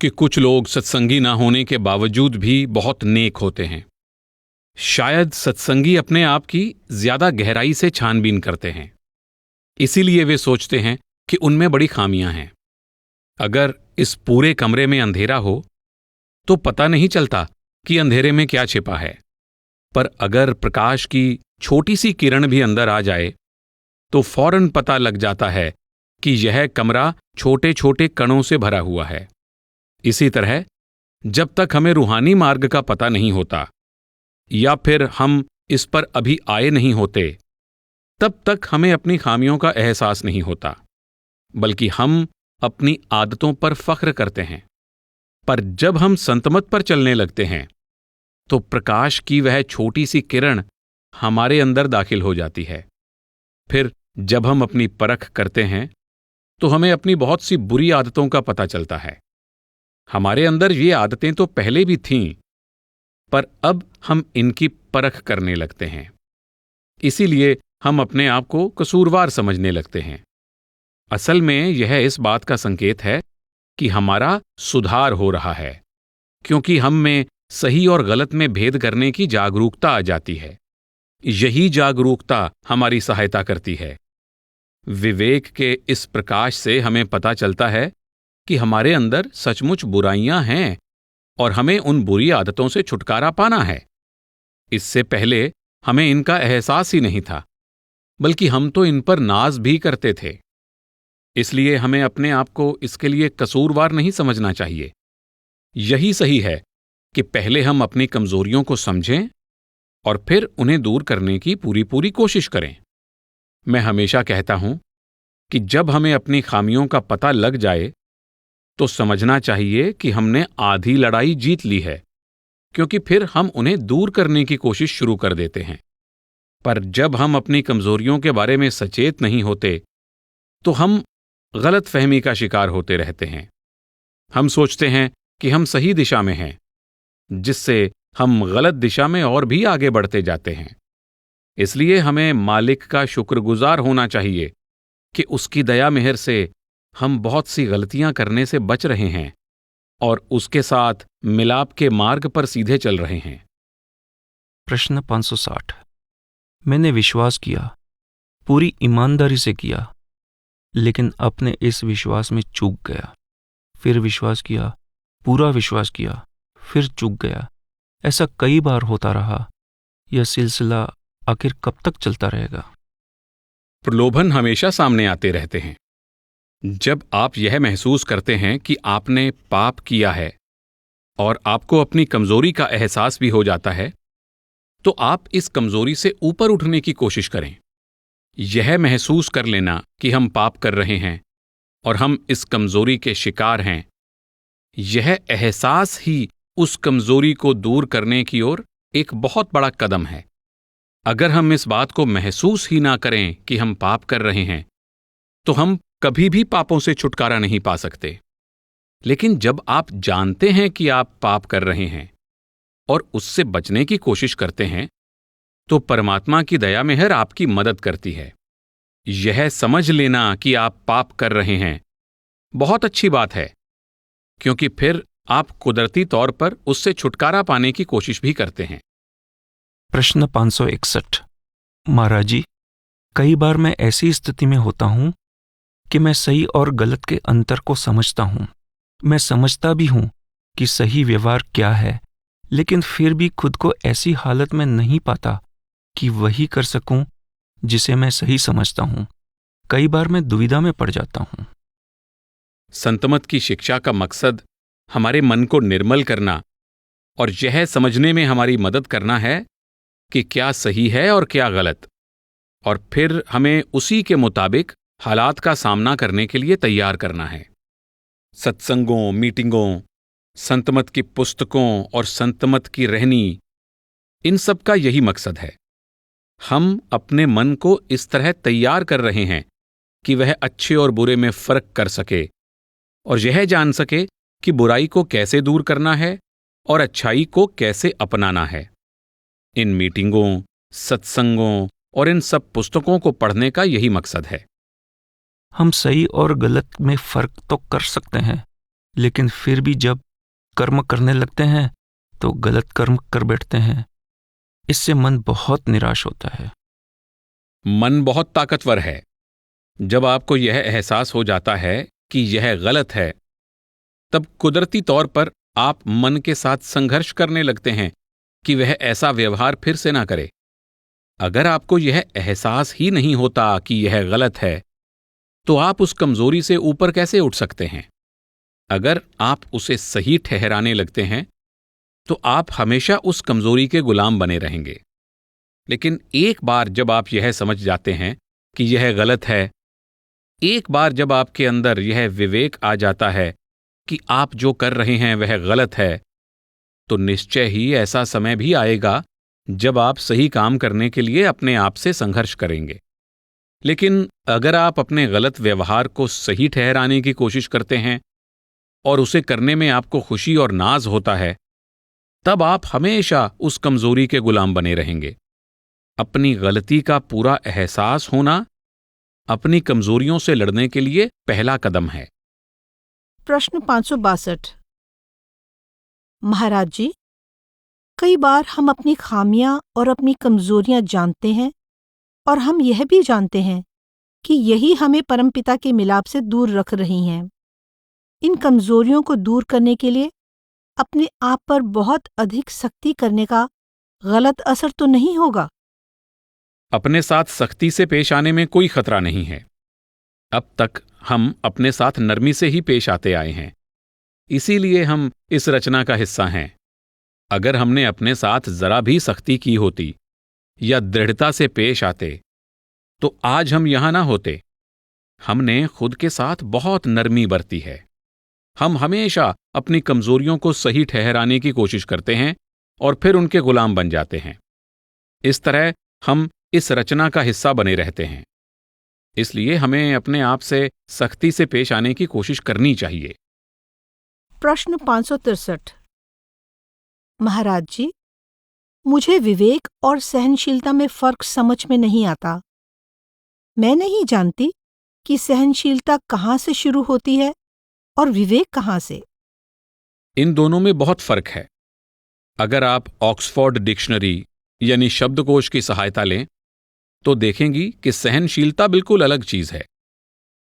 कि कुछ लोग सत्संगी ना होने के बावजूद भी बहुत नेक होते हैं। शायद सत्संगी अपने आप की ज्यादा गहराई से छानबीन करते हैं, इसीलिए वे सोचते हैं कि उनमें बड़ी खामियां हैं। अगर इस पूरे कमरे में अंधेरा हो तो पता नहीं चलता कि अंधेरे में क्या छिपा है, पर अगर प्रकाश की छोटी सी किरण भी अंदर आ जाए तो फौरन पता लग जाता है कि यह कमरा छोटे छोटे कणों से भरा हुआ है। इसी तरह जब तक हमें रूहानी मार्ग का पता नहीं होता या फिर हम इस पर अभी आए नहीं होते, तब तक हमें अपनी खामियों का एहसास नहीं होता, बल्कि हम अपनी आदतों पर फख्र करते हैं। पर जब हम संतमत पर चलने लगते हैं तो प्रकाश की वह छोटी सी किरण हमारे अंदर दाखिल हो जाती है। फिर जब हम अपनी परख करते हैं तो हमें अपनी बहुत सी बुरी आदतों का पता चलता है। हमारे अंदर ये आदतें तो पहले भी थीं, पर अब हम इनकी परख करने लगते हैं। इसीलिए हम अपने आप को कसूरवार समझने लगते हैं। असल में यह इस बात का संकेत है कि हमारा सुधार हो रहा है, क्योंकि हम में सही और गलत में भेद करने की जागरूकता आ जाती है। यही जागरूकता हमारी सहायता करती है। विवेक के इस प्रकाश से हमें पता चलता है कि हमारे अंदर सचमुच बुराइयां हैं और हमें उन बुरी आदतों से छुटकारा पाना है। इससे पहले हमें इनका एहसास ही नहीं था, बल्कि हम तो इन पर नाज भी करते थे। इसलिए हमें अपने आप को इसके लिए कसूरवार नहीं समझना चाहिए। यही सही है कि पहले हम अपनी कमजोरियों को समझें और फिर उन्हें दूर करने की पूरी पूरी कोशिश करें। मैं हमेशा कहता हूं कि जब हमें अपनी खामियों का पता लग जाए तो समझना चाहिए कि हमने आधी लड़ाई जीत ली है, क्योंकि फिर हम उन्हें दूर करने की कोशिश शुरू कर देते हैं। पर जब हम अपनी कमजोरियों के बारे में सचेत नहीं होते तो हम गलत फहमी का शिकार होते रहते हैं। हम सोचते हैं कि हम सही दिशा में हैं, जिससे हम गलत दिशा में और भी आगे बढ़ते जाते हैं। इसलिए हमें मालिक का शुक्रगुजार होना चाहिए कि उसकी दया मेहर से हम बहुत सी गलतियां करने से बच रहे हैं और उसके साथ मिलाप के मार्ग पर सीधे चल रहे हैं। प्रश्न 560। मैंने विश्वास किया, पूरी ईमानदारी से किया, लेकिन अपने इस विश्वास में चूक गया। फिर विश्वास किया, पूरा विश्वास किया, फिर चूक गया। ऐसा कई बार होता रहा। यह सिलसिला आखिर कब तक चलता रहेगा? प्रलोभन हमेशा सामने आते रहते हैं। जब आप यह महसूस करते हैं कि आपने पाप किया है और आपको अपनी कमजोरी का एहसास भी हो जाता है, तो आप इस कमजोरी से ऊपर उठने की कोशिश करें। यह महसूस कर लेना कि हम पाप कर रहे हैं और हम इस कमजोरी के शिकार हैं, यह एहसास ही उस कमजोरी को दूर करने की ओर एक बहुत बड़ा कदम है। अगर हम इस बात को महसूस ही ना करें कि हम पाप कर रहे हैं, तो हम कभी भी पापों से छुटकारा नहीं पा सकते। लेकिन जब आप जानते हैं कि आप पाप कर रहे हैं और उससे बचने की कोशिश करते हैं, तो परमात्मा की दया मेहर आपकी मदद करती है। यह समझ लेना कि आप पाप कर रहे हैं बहुत अच्छी बात है, क्योंकि फिर आप कुदरती तौर पर उससे छुटकारा पाने की कोशिश भी करते हैं। प्रश्न 561। महाराज जी, कई बार मैं ऐसी स्थिति में होता हूं कि मैं सही और गलत के अंतर को समझता हूं। मैं समझता भी हूं कि सही व्यवहार क्या है, लेकिन फिर भी खुद को ऐसी हालत में नहीं पाता कि वही कर सकूं जिसे मैं सही समझता हूं। कई बार मैं दुविधा में पड़ जाता हूं। संतमत की शिक्षा का मकसद हमारे मन को निर्मल करना और यह समझने में हमारी मदद करना है कि क्या सही है और क्या गलत, और फिर हमें उसी के मुताबिक हालात का सामना करने के लिए तैयार करना है। सत्संगों, मीटिंगों, संतमत की पुस्तकों और संतमत की रहनी, इन सब का यही मकसद है। हम अपने मन को इस तरह तैयार कर रहे हैं कि वह अच्छे और बुरे में फर्क कर सके और यह जान सके कि बुराई को कैसे दूर करना है और अच्छाई को कैसे अपनाना है। इन मीटिंगों, सत्संगों और इन सब पुस्तकों को पढ़ने का यही मकसद है। हम सही और गलत में फर्क तो कर सकते हैं, लेकिन फिर भी जब कर्म करने लगते हैं तो गलत कर्म कर बैठते हैं। इससे मन बहुत निराश होता है। मन बहुत ताकतवर है। जब आपको यह एहसास हो जाता है कि यह गलत है, तब कुदरती तौर पर आप मन के साथ संघर्ष करने लगते हैं कि वह ऐसा व्यवहार फिर से ना करे। अगर आपको यह एहसास ही नहीं होता कि यह गलत है, तो आप उस कमजोरी से ऊपर कैसे उठ सकते हैं? अगर आप उसे सही ठहराने लगते हैं, तो आप हमेशा उस कमजोरी के गुलाम बने रहेंगे। लेकिन एक बार जब आप यह समझ जाते हैं कि यह गलत है, एक बार जब आपके अंदर यह विवेक आ जाता है कि आप जो कर रहे हैं वह गलत है, तो निश्चय ही ऐसा समय भी आएगा जब आप सही काम करने के लिए अपने आप से संघर्ष करेंगे। लेकिन अगर आप अपने गलत व्यवहार को सही ठहराने की कोशिश करते हैं और उसे करने में आपको खुशी और नाज होता है, तब आप हमेशा उस कमजोरी के गुलाम बने रहेंगे। अपनी गलती का पूरा एहसास होना अपनी कमजोरियों से लड़ने के लिए पहला कदम है। प्रश्न 562। महाराज जी, कई बार हम अपनी खामियां और अपनी कमजोरियां जानते हैं और हम यह भी जानते हैं कि यही हमें परमपिता के मिलाप से दूर रख रही हैं। इन कमजोरियों को दूर करने के लिए अपने आप पर बहुत अधिक सख्ती करने का गलत असर तो नहीं होगा? अपने साथ सख्ती से पेश आने में कोई खतरा नहीं है। अब तक हम अपने साथ नरमी से ही पेश आते आए हैं, इसीलिए हम इस रचना का हिस्सा हैं। अगर हमने अपने साथ जरा भी सख्ती की होती या दृढ़ता से पेश आते, तो आज हम यहां ना होते। हमने खुद के साथ बहुत नरमी बरती है। हम हमेशा अपनी कमजोरियों को सही ठहराने की कोशिश करते हैं और फिर उनके गुलाम बन जाते हैं। इस तरह हम इस रचना का हिस्सा बने रहते हैं। इसलिए हमें अपने आप से सख्ती से पेश आने की कोशिश करनी चाहिए। प्रश्न 563। महाराज जी, मुझे विवेक और सहनशीलता में फर्क समझ में नहीं आता। मैं नहीं जानती कि सहनशीलता कहाँ से शुरू होती है और विवेक कहाँ से। इन दोनों में बहुत फर्क है। अगर आप ऑक्सफोर्ड डिक्शनरी यानी शब्दकोश की सहायता लें तो देखेंगी कि सहनशीलता बिल्कुल अलग चीज है।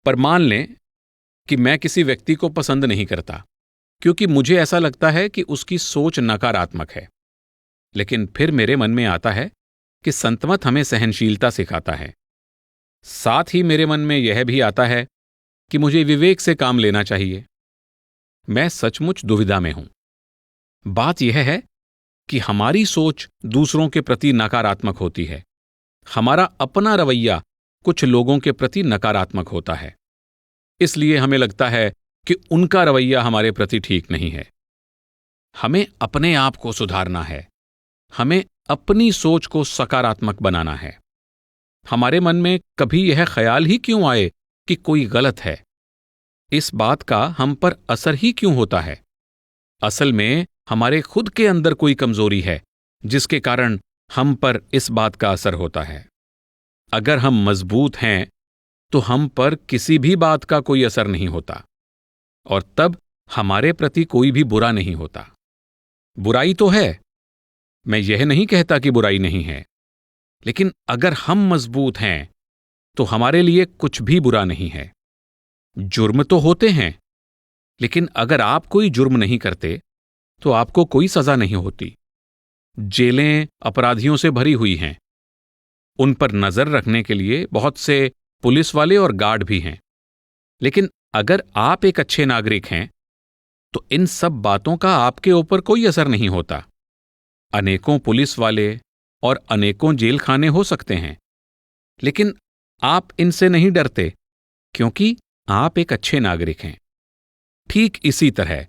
पर मान लें कि मैं किसी व्यक्ति को पसंद नहीं करता क्योंकि मुझे ऐसा लगता है कि उसकी सोच नकारात्मक है। लेकिन फिर मेरे मन में आता है कि संतमत हमें सहनशीलता सिखाता है। साथ ही मेरे मन में यह भी आता है कि मुझे विवेक से काम लेना चाहिए। मैं सचमुच दुविधा में हूं। बात यह है कि हमारी सोच दूसरों के प्रति नकारात्मक होती है। हमारा अपना रवैया कुछ लोगों के प्रति नकारात्मक होता है। इसलिए हमें लगता है कि उनका रवैया हमारे प्रति ठीक नहीं है। हमें अपने आप को सुधारना है। हमें अपनी सोच को सकारात्मक बनाना है। हमारे मन में कभी यह ख्याल ही क्यों आए कि कोई गलत है? इस बात का हम पर असर ही क्यों होता है? असल में हमारे खुद के अंदर कोई कमजोरी है जिसके कारण हम पर इस बात का असर होता है। अगर हम मजबूत हैं तो हम पर किसी भी बात का कोई असर नहीं होता और तब हमारे प्रति कोई भी बुरा नहीं होता। बुराई तो है, मैं यह नहीं कहता कि बुराई नहीं है, लेकिन अगर हम मजबूत हैं तो हमारे लिए कुछ भी बुरा नहीं है। जुर्म तो होते हैं, लेकिन अगर आप कोई जुर्म नहीं करते तो आपको कोई सजा नहीं होती। जेलें अपराधियों से भरी हुई हैं। उन पर नजर रखने के लिए बहुत से पुलिस वाले और गार्ड भी हैं। लेकिन अगर आप एक अच्छे नागरिक हैं तो इन सब बातों का आपके ऊपर कोई असर नहीं होता। अनेकों पुलिस वाले और अनेकों जेल खाने हो सकते हैं, लेकिन आप इनसे नहीं डरते क्योंकि आप एक अच्छे नागरिक हैं। ठीक इसी तरह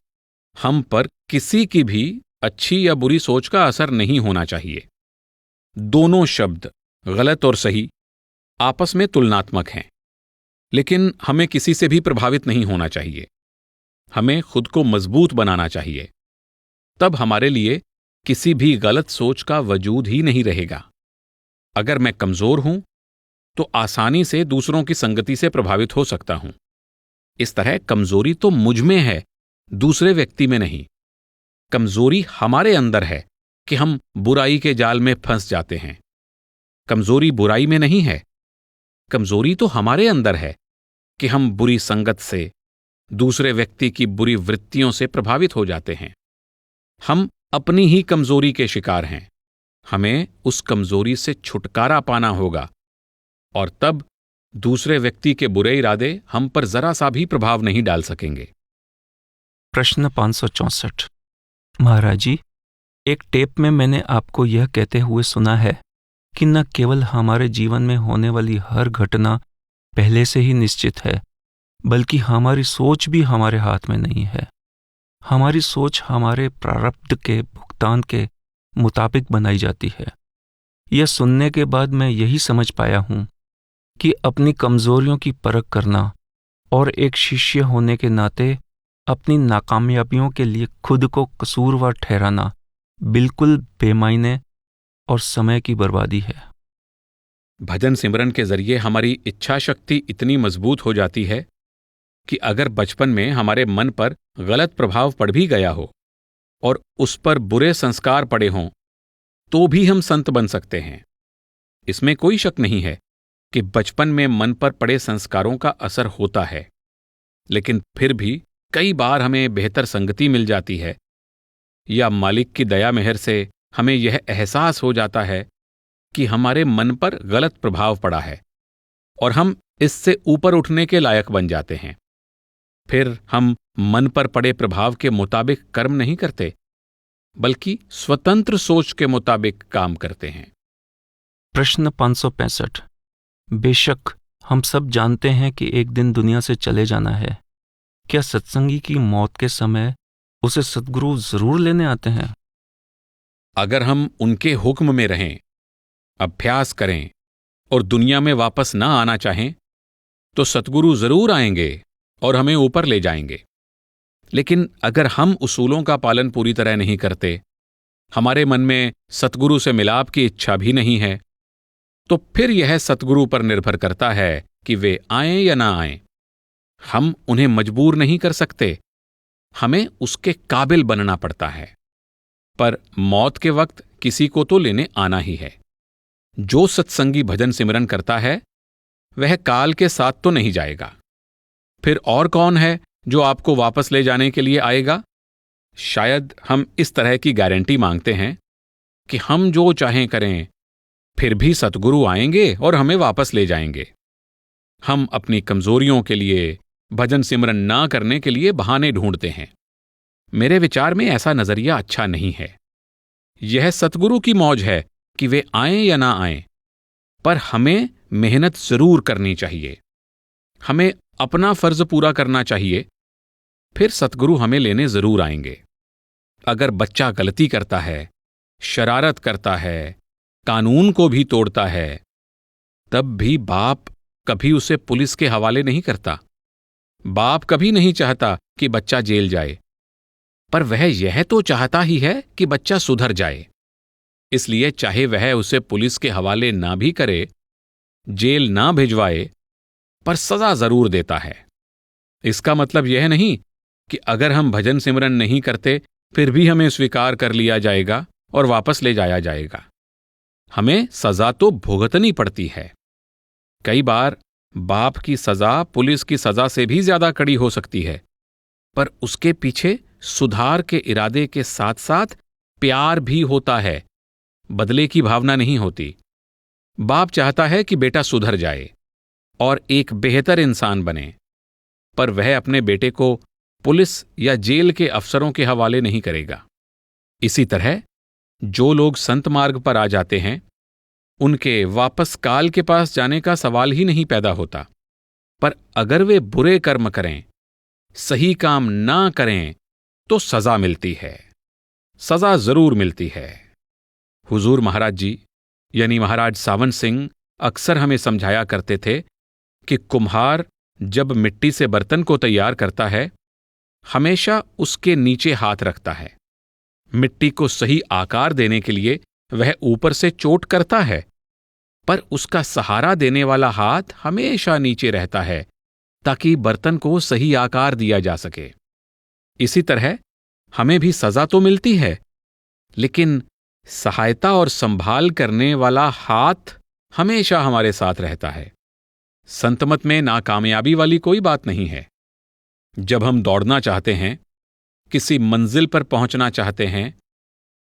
हम पर किसी की भी अच्छी या बुरी सोच का असर नहीं होना चाहिए। दोनों शब्द, गलत और सही, आपस में तुलनात्मक हैं, लेकिन हमें किसी से भी प्रभावित नहीं होना चाहिए। हमें खुद को मजबूत बनाना चाहिए। तब हमारे लिए किसी भी गलत सोच का वजूद ही नहीं रहेगा। अगर मैं कमजोर हूं तो आसानी से दूसरों की संगति से प्रभावित हो सकता हूं। इस तरह कमजोरी तो मुझ में है, दूसरे व्यक्ति में नहीं। कमजोरी हमारे अंदर है कि हम बुराई के जाल में फंस जाते हैं। कमजोरी बुराई में नहीं है। कमजोरी तो हमारे अंदर है कि हम बुरी संगत से, दूसरे व्यक्ति की बुरी वृत्तियों से प्रभावित हो जाते हैं। हम अपनी ही कमजोरी के शिकार हैं। हमें उस कमजोरी से छुटकारा पाना होगा और तब दूसरे व्यक्ति के बुरे इरादे हम पर जरा सा भी प्रभाव नहीं डाल सकेंगे। प्रश्न 564। महाराज जी, एक टेप में मैंने आपको यह कहते हुए सुना है कि न केवल हमारे जीवन में होने वाली हर घटना पहले से ही निश्चित है, बल्कि हमारी सोच भी हमारे हाथ में नहीं है। हमारी सोच हमारे प्रारब्ध के भुगतान के मुताबिक बनाई जाती है। यह सुनने के बाद मैं यही समझ पाया हूं कि अपनी कमजोरियों की परख करना और एक शिष्य होने के नाते अपनी नाकामयाबियों के लिए खुद को कसूरवार ठहराना बिल्कुल बेमायने और समय की बर्बादी है। भजन सिमरन के जरिए हमारी इच्छा शक्ति इतनी मजबूत हो जाती है कि अगर बचपन में हमारे मन पर गलत प्रभाव पड़ भी गया हो और उस पर बुरे संस्कार पड़े हों तो भी हम संत बन सकते हैं। इसमें कोई शक नहीं है कि बचपन में मन पर पड़े संस्कारों का असर होता है, लेकिन फिर भी कई बार हमें बेहतर संगति मिल जाती है या मालिक की दया मेहर से हमें यह एहसास हो जाता है कि हमारे मन पर गलत प्रभाव पड़ा है और हम इससे ऊपर उठने के लायक बन जाते हैं। फिर हम मन पर पड़े प्रभाव के मुताबिक कर्म नहीं करते, बल्कि स्वतंत्र सोच के मुताबिक काम करते हैं। प्रश्न 565। बेशक हम सब जानते हैं कि एक दिन दुनिया से चले जाना है। क्या सत्संगी की मौत के समय उसे सद्गुरु जरूर लेने आते हैं? अगर हम उनके हुक्म में रहें, अभ्यास करें और दुनिया में वापस ना आना चाहें तो सतगुरु जरूर आएंगे और हमें ऊपर ले जाएंगे। लेकिन अगर हम उसूलों का पालन पूरी तरह नहीं करते, हमारे मन में सतगुरु से मिलाप की इच्छा भी नहीं है, तो फिर यह सतगुरु पर निर्भर करता है कि वे आएं या ना आएं। हम उन्हें मजबूर नहीं कर सकते, हमें उसके काबिल बनना पड़ता है। पर मौत के वक्त किसी को तो लेने आना ही है। जो सत्संगी भजन सिमरन करता है वह काल के साथ तो नहीं जाएगा। फिर और कौन है जो आपको वापस ले जाने के लिए आएगा? शायद हम इस तरह की गारंटी मांगते हैं कि हम जो चाहें करें, फिर भी सतगुरु आएंगे और हमें वापस ले जाएंगे। हम अपनी कमजोरियों के लिए, भजन सिमरन ना करने के लिए बहाने ढूंढते हैं। मेरे विचार में ऐसा नजरिया अच्छा नहीं है। यह सतगुरु की मौज है कि वे आएं या ना आएं, पर हमें मेहनत जरूर करनी चाहिए। हमें अपना फर्ज पूरा करना चाहिए, फिर सतगुरु हमें लेने जरूर आएंगे। अगर बच्चा गलती करता है, शरारत करता है, कानून को भी तोड़ता है, तब भी बाप कभी उसे पुलिस के हवाले नहीं करता। बाप कभी नहीं चाहता कि बच्चा जेल जाए, पर वह यह तो चाहता ही है कि बच्चा सुधर जाए। इसलिए चाहे वह उसे पुलिस के हवाले ना भी करे, जेल ना भिजवाए, पर सजा जरूर देता है। इसका मतलब यह नहीं कि अगर हम भजन सिमरन नहीं करते फिर भी हमें स्वीकार कर लिया जाएगा और वापस ले जाया जाएगा। हमें सजा तो भुगतनी पड़ती है। कई बार बाप की सजा पुलिस की सजा से भी ज्यादा कड़ी हो सकती है, पर उसके पीछे सुधार के इरादे के साथ साथ प्यार भी होता है, बदले की भावना नहीं होती। बाप चाहता है कि बेटा सुधर जाए और एक बेहतर इंसान बने, पर वह अपने बेटे को पुलिस या जेल के अफसरों के हवाले नहीं करेगा। इसी तरह जो लोग संत मार्ग पर आ जाते हैं, उनके वापस काल के पास जाने का सवाल ही नहीं पैदा होता। पर अगर वे बुरे कर्म करें, सही काम ना करें, तो सजा मिलती है, सजा जरूर मिलती है। हुजूर महाराज जी यानी महाराज सावन सिंह अक्सर हमें समझाया करते थे कि कुम्हार जब मिट्टी से बर्तन को तैयार करता है, हमेशा उसके नीचे हाथ रखता है। मिट्टी को सही आकार देने के लिए वह ऊपर से चोट करता है, पर उसका सहारा देने वाला हाथ हमेशा नीचे रहता है ताकि बर्तन को सही आकार दिया जा सके। इसी तरह हमें भी सजा तो मिलती है, लेकिन सहायता और संभाल करने वाला हाथ हमेशा हमारे साथ रहता है। संतमत में नाकामयाबी वाली कोई बात नहीं है। जब हम दौड़ना चाहते हैं, किसी मंजिल पर पहुंचना चाहते हैं,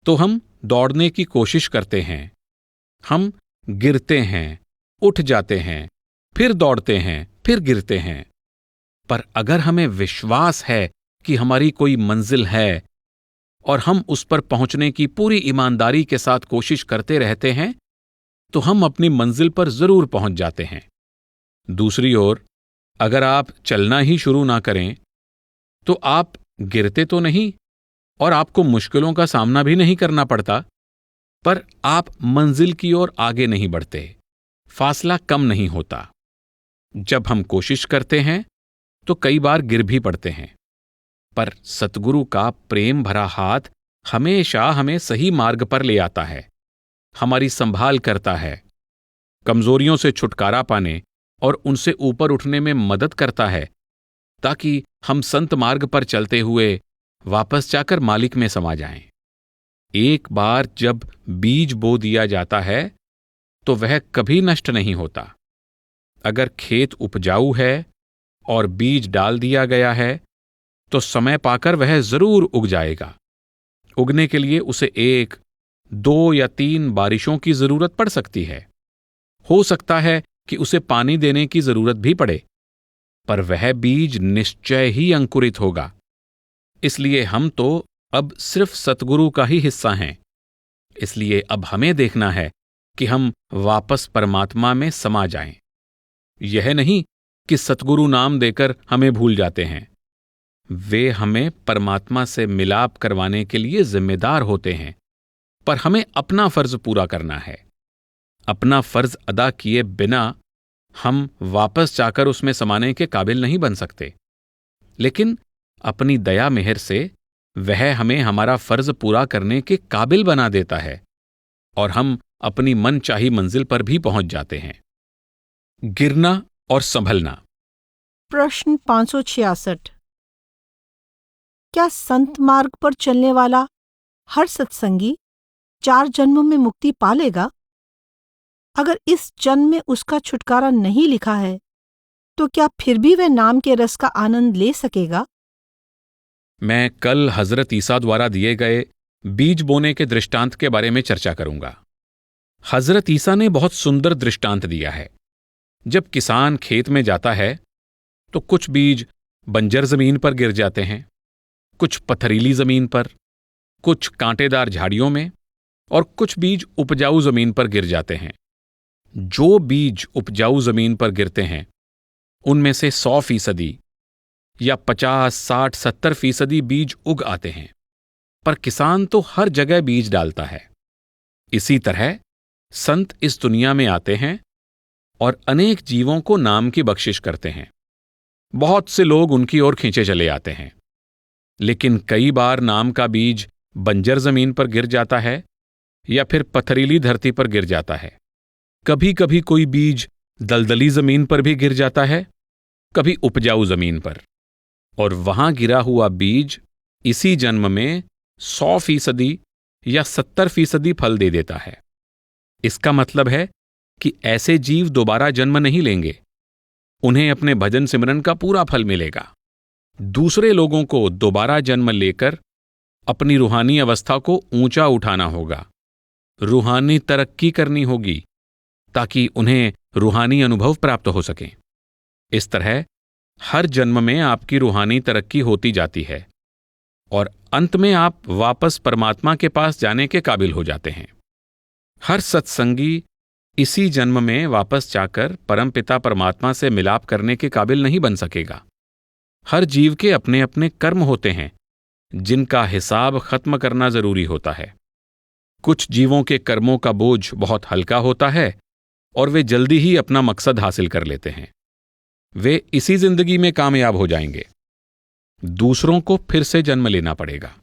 तो हम दौड़ने की कोशिश करते हैं। हम गिरते हैं, उठ जाते हैं, फिर दौड़ते हैं, फिर गिरते हैं। पर अगर हमें विश्वास है कि हमारी कोई मंजिल है और हम उस पर पहुंचने की पूरी ईमानदारी के साथ कोशिश करते रहते हैं, तो हम अपनी मंजिल पर जरूर पहुंच जाते हैं। दूसरी ओर अगर आप चलना ही शुरू ना करें, तो आप गिरते तो नहीं और आपको मुश्किलों का सामना भी नहीं करना पड़ता, पर आप मंजिल की ओर आगे नहीं बढ़ते, फासला कम नहीं होता। जब हम कोशिश करते हैं तो कई बार गिर भी पड़ते हैं, पर सतगुरु का प्रेम भरा हाथ हमेशा हमें सही मार्ग पर ले आता है, हमारी संभाल करता है, कमजोरियों से छुटकारा पाने और उनसे ऊपर उठने में मदद करता है, ताकि हम संत मार्ग पर चलते हुए वापस जाकर मालिक में समा जाएं। एक बार जब बीज बो दिया जाता है तो वह कभी नष्ट नहीं होता। अगर खेत उपजाऊ है और बीज डाल दिया गया है, तो समय पाकर वह जरूर उग जाएगा। उगने के लिए उसे 1, 2 या 3 बारिशों की जरूरत पड़ सकती है। हो सकता है कि उसे पानी देने की जरूरत भी पड़े, पर वह बीज निश्चय ही अंकुरित होगा। इसलिए हम तो अब सिर्फ सतगुरु का ही हिस्सा हैं। इसलिए अब हमें देखना है कि हम वापस परमात्मा में समा जाएं। यह नहीं कि सतगुरु नाम देकर हमें भूल जाते हैं। वे हमें परमात्मा से मिलाप करवाने के लिए जिम्मेदार होते हैं, पर हमें अपना फर्ज पूरा करना है। अपना फर्ज अदा किए बिना हम वापस जाकर उसमें समाने के काबिल नहीं बन सकते, लेकिन अपनी दया मेहर से वह हमें हमारा फर्ज पूरा करने के काबिल बना देता है और हम अपनी मनचाही मंजिल पर भी पहुंच जाते हैं। गिरना और संभलना। प्रश्न 566। क्या संत मार्ग पर चलने वाला हर सत्संगी 4 जन्मों में मुक्ति पा लेगा? अगर इस जन्म में उसका छुटकारा नहीं लिखा है, तो क्या फिर भी वह नाम के रस का आनंद ले सकेगा? मैं कल हजरत ईसा द्वारा दिए गए बीज बोने के दृष्टांत के बारे में चर्चा करूंगा। हजरत ईसा ने बहुत सुंदर दृष्टांत दिया है। जब किसान खेत में जाता है तो कुछ बीज बंजर जमीन पर गिर जाते हैं, कुछ पथरीली जमीन पर, कुछ कांटेदार झाड़ियों में और कुछ बीज उपजाऊ जमीन पर गिर जाते हैं। जो बीज उपजाऊ जमीन पर गिरते हैं उनमें से 100% या 50, 60, 70% बीज उग आते हैं, पर किसान तो हर जगह बीज डालता है। इसी तरह संत इस दुनिया में आते हैं और अनेक जीवों को नाम की बख्शिश करते हैं। बहुत से लोग उनकी ओर खींचे चले आते हैं, लेकिन कई बार नाम का बीज बंजर जमीन पर गिर जाता है या फिर पथरीली धरती पर गिर जाता है। कभी कभी कोई बीज दलदली जमीन पर भी गिर जाता है, कभी उपजाऊ जमीन पर, और वहां गिरा हुआ बीज इसी जन्म में 100% या 70% फल दे देता है। इसका मतलब है कि ऐसे जीव दोबारा जन्म नहीं लेंगे, उन्हें अपने भजन सिमरन का पूरा फल मिलेगा। दूसरे लोगों को दोबारा जन्म लेकर अपनी रूहानी अवस्था को ऊंचा उठाना होगा, रूहानी तरक्की करनी होगी ताकि उन्हें रूहानी अनुभव प्राप्त हो सके। इस तरह हर जन्म में आपकी रूहानी तरक्की होती जाती है और अंत में आप वापस परमात्मा के पास जाने के काबिल हो जाते हैं। हर सत्संगी इसी जन्म में वापस जाकर परमपिता परमात्मा से मिलाप करने के काबिल नहीं बन सकेगा। हर जीव के अपने अपने कर्म होते हैं जिनका हिसाब खत्म करना जरूरी होता है। कुछ जीवों के कर्मों का बोझ बहुत हल्का होता है और वे जल्दी ही अपना मकसद हासिल कर लेते हैं। वे इसी जिंदगी में कामयाब हो जाएंगे। दूसरों को फिर से जन्म लेना पड़ेगा।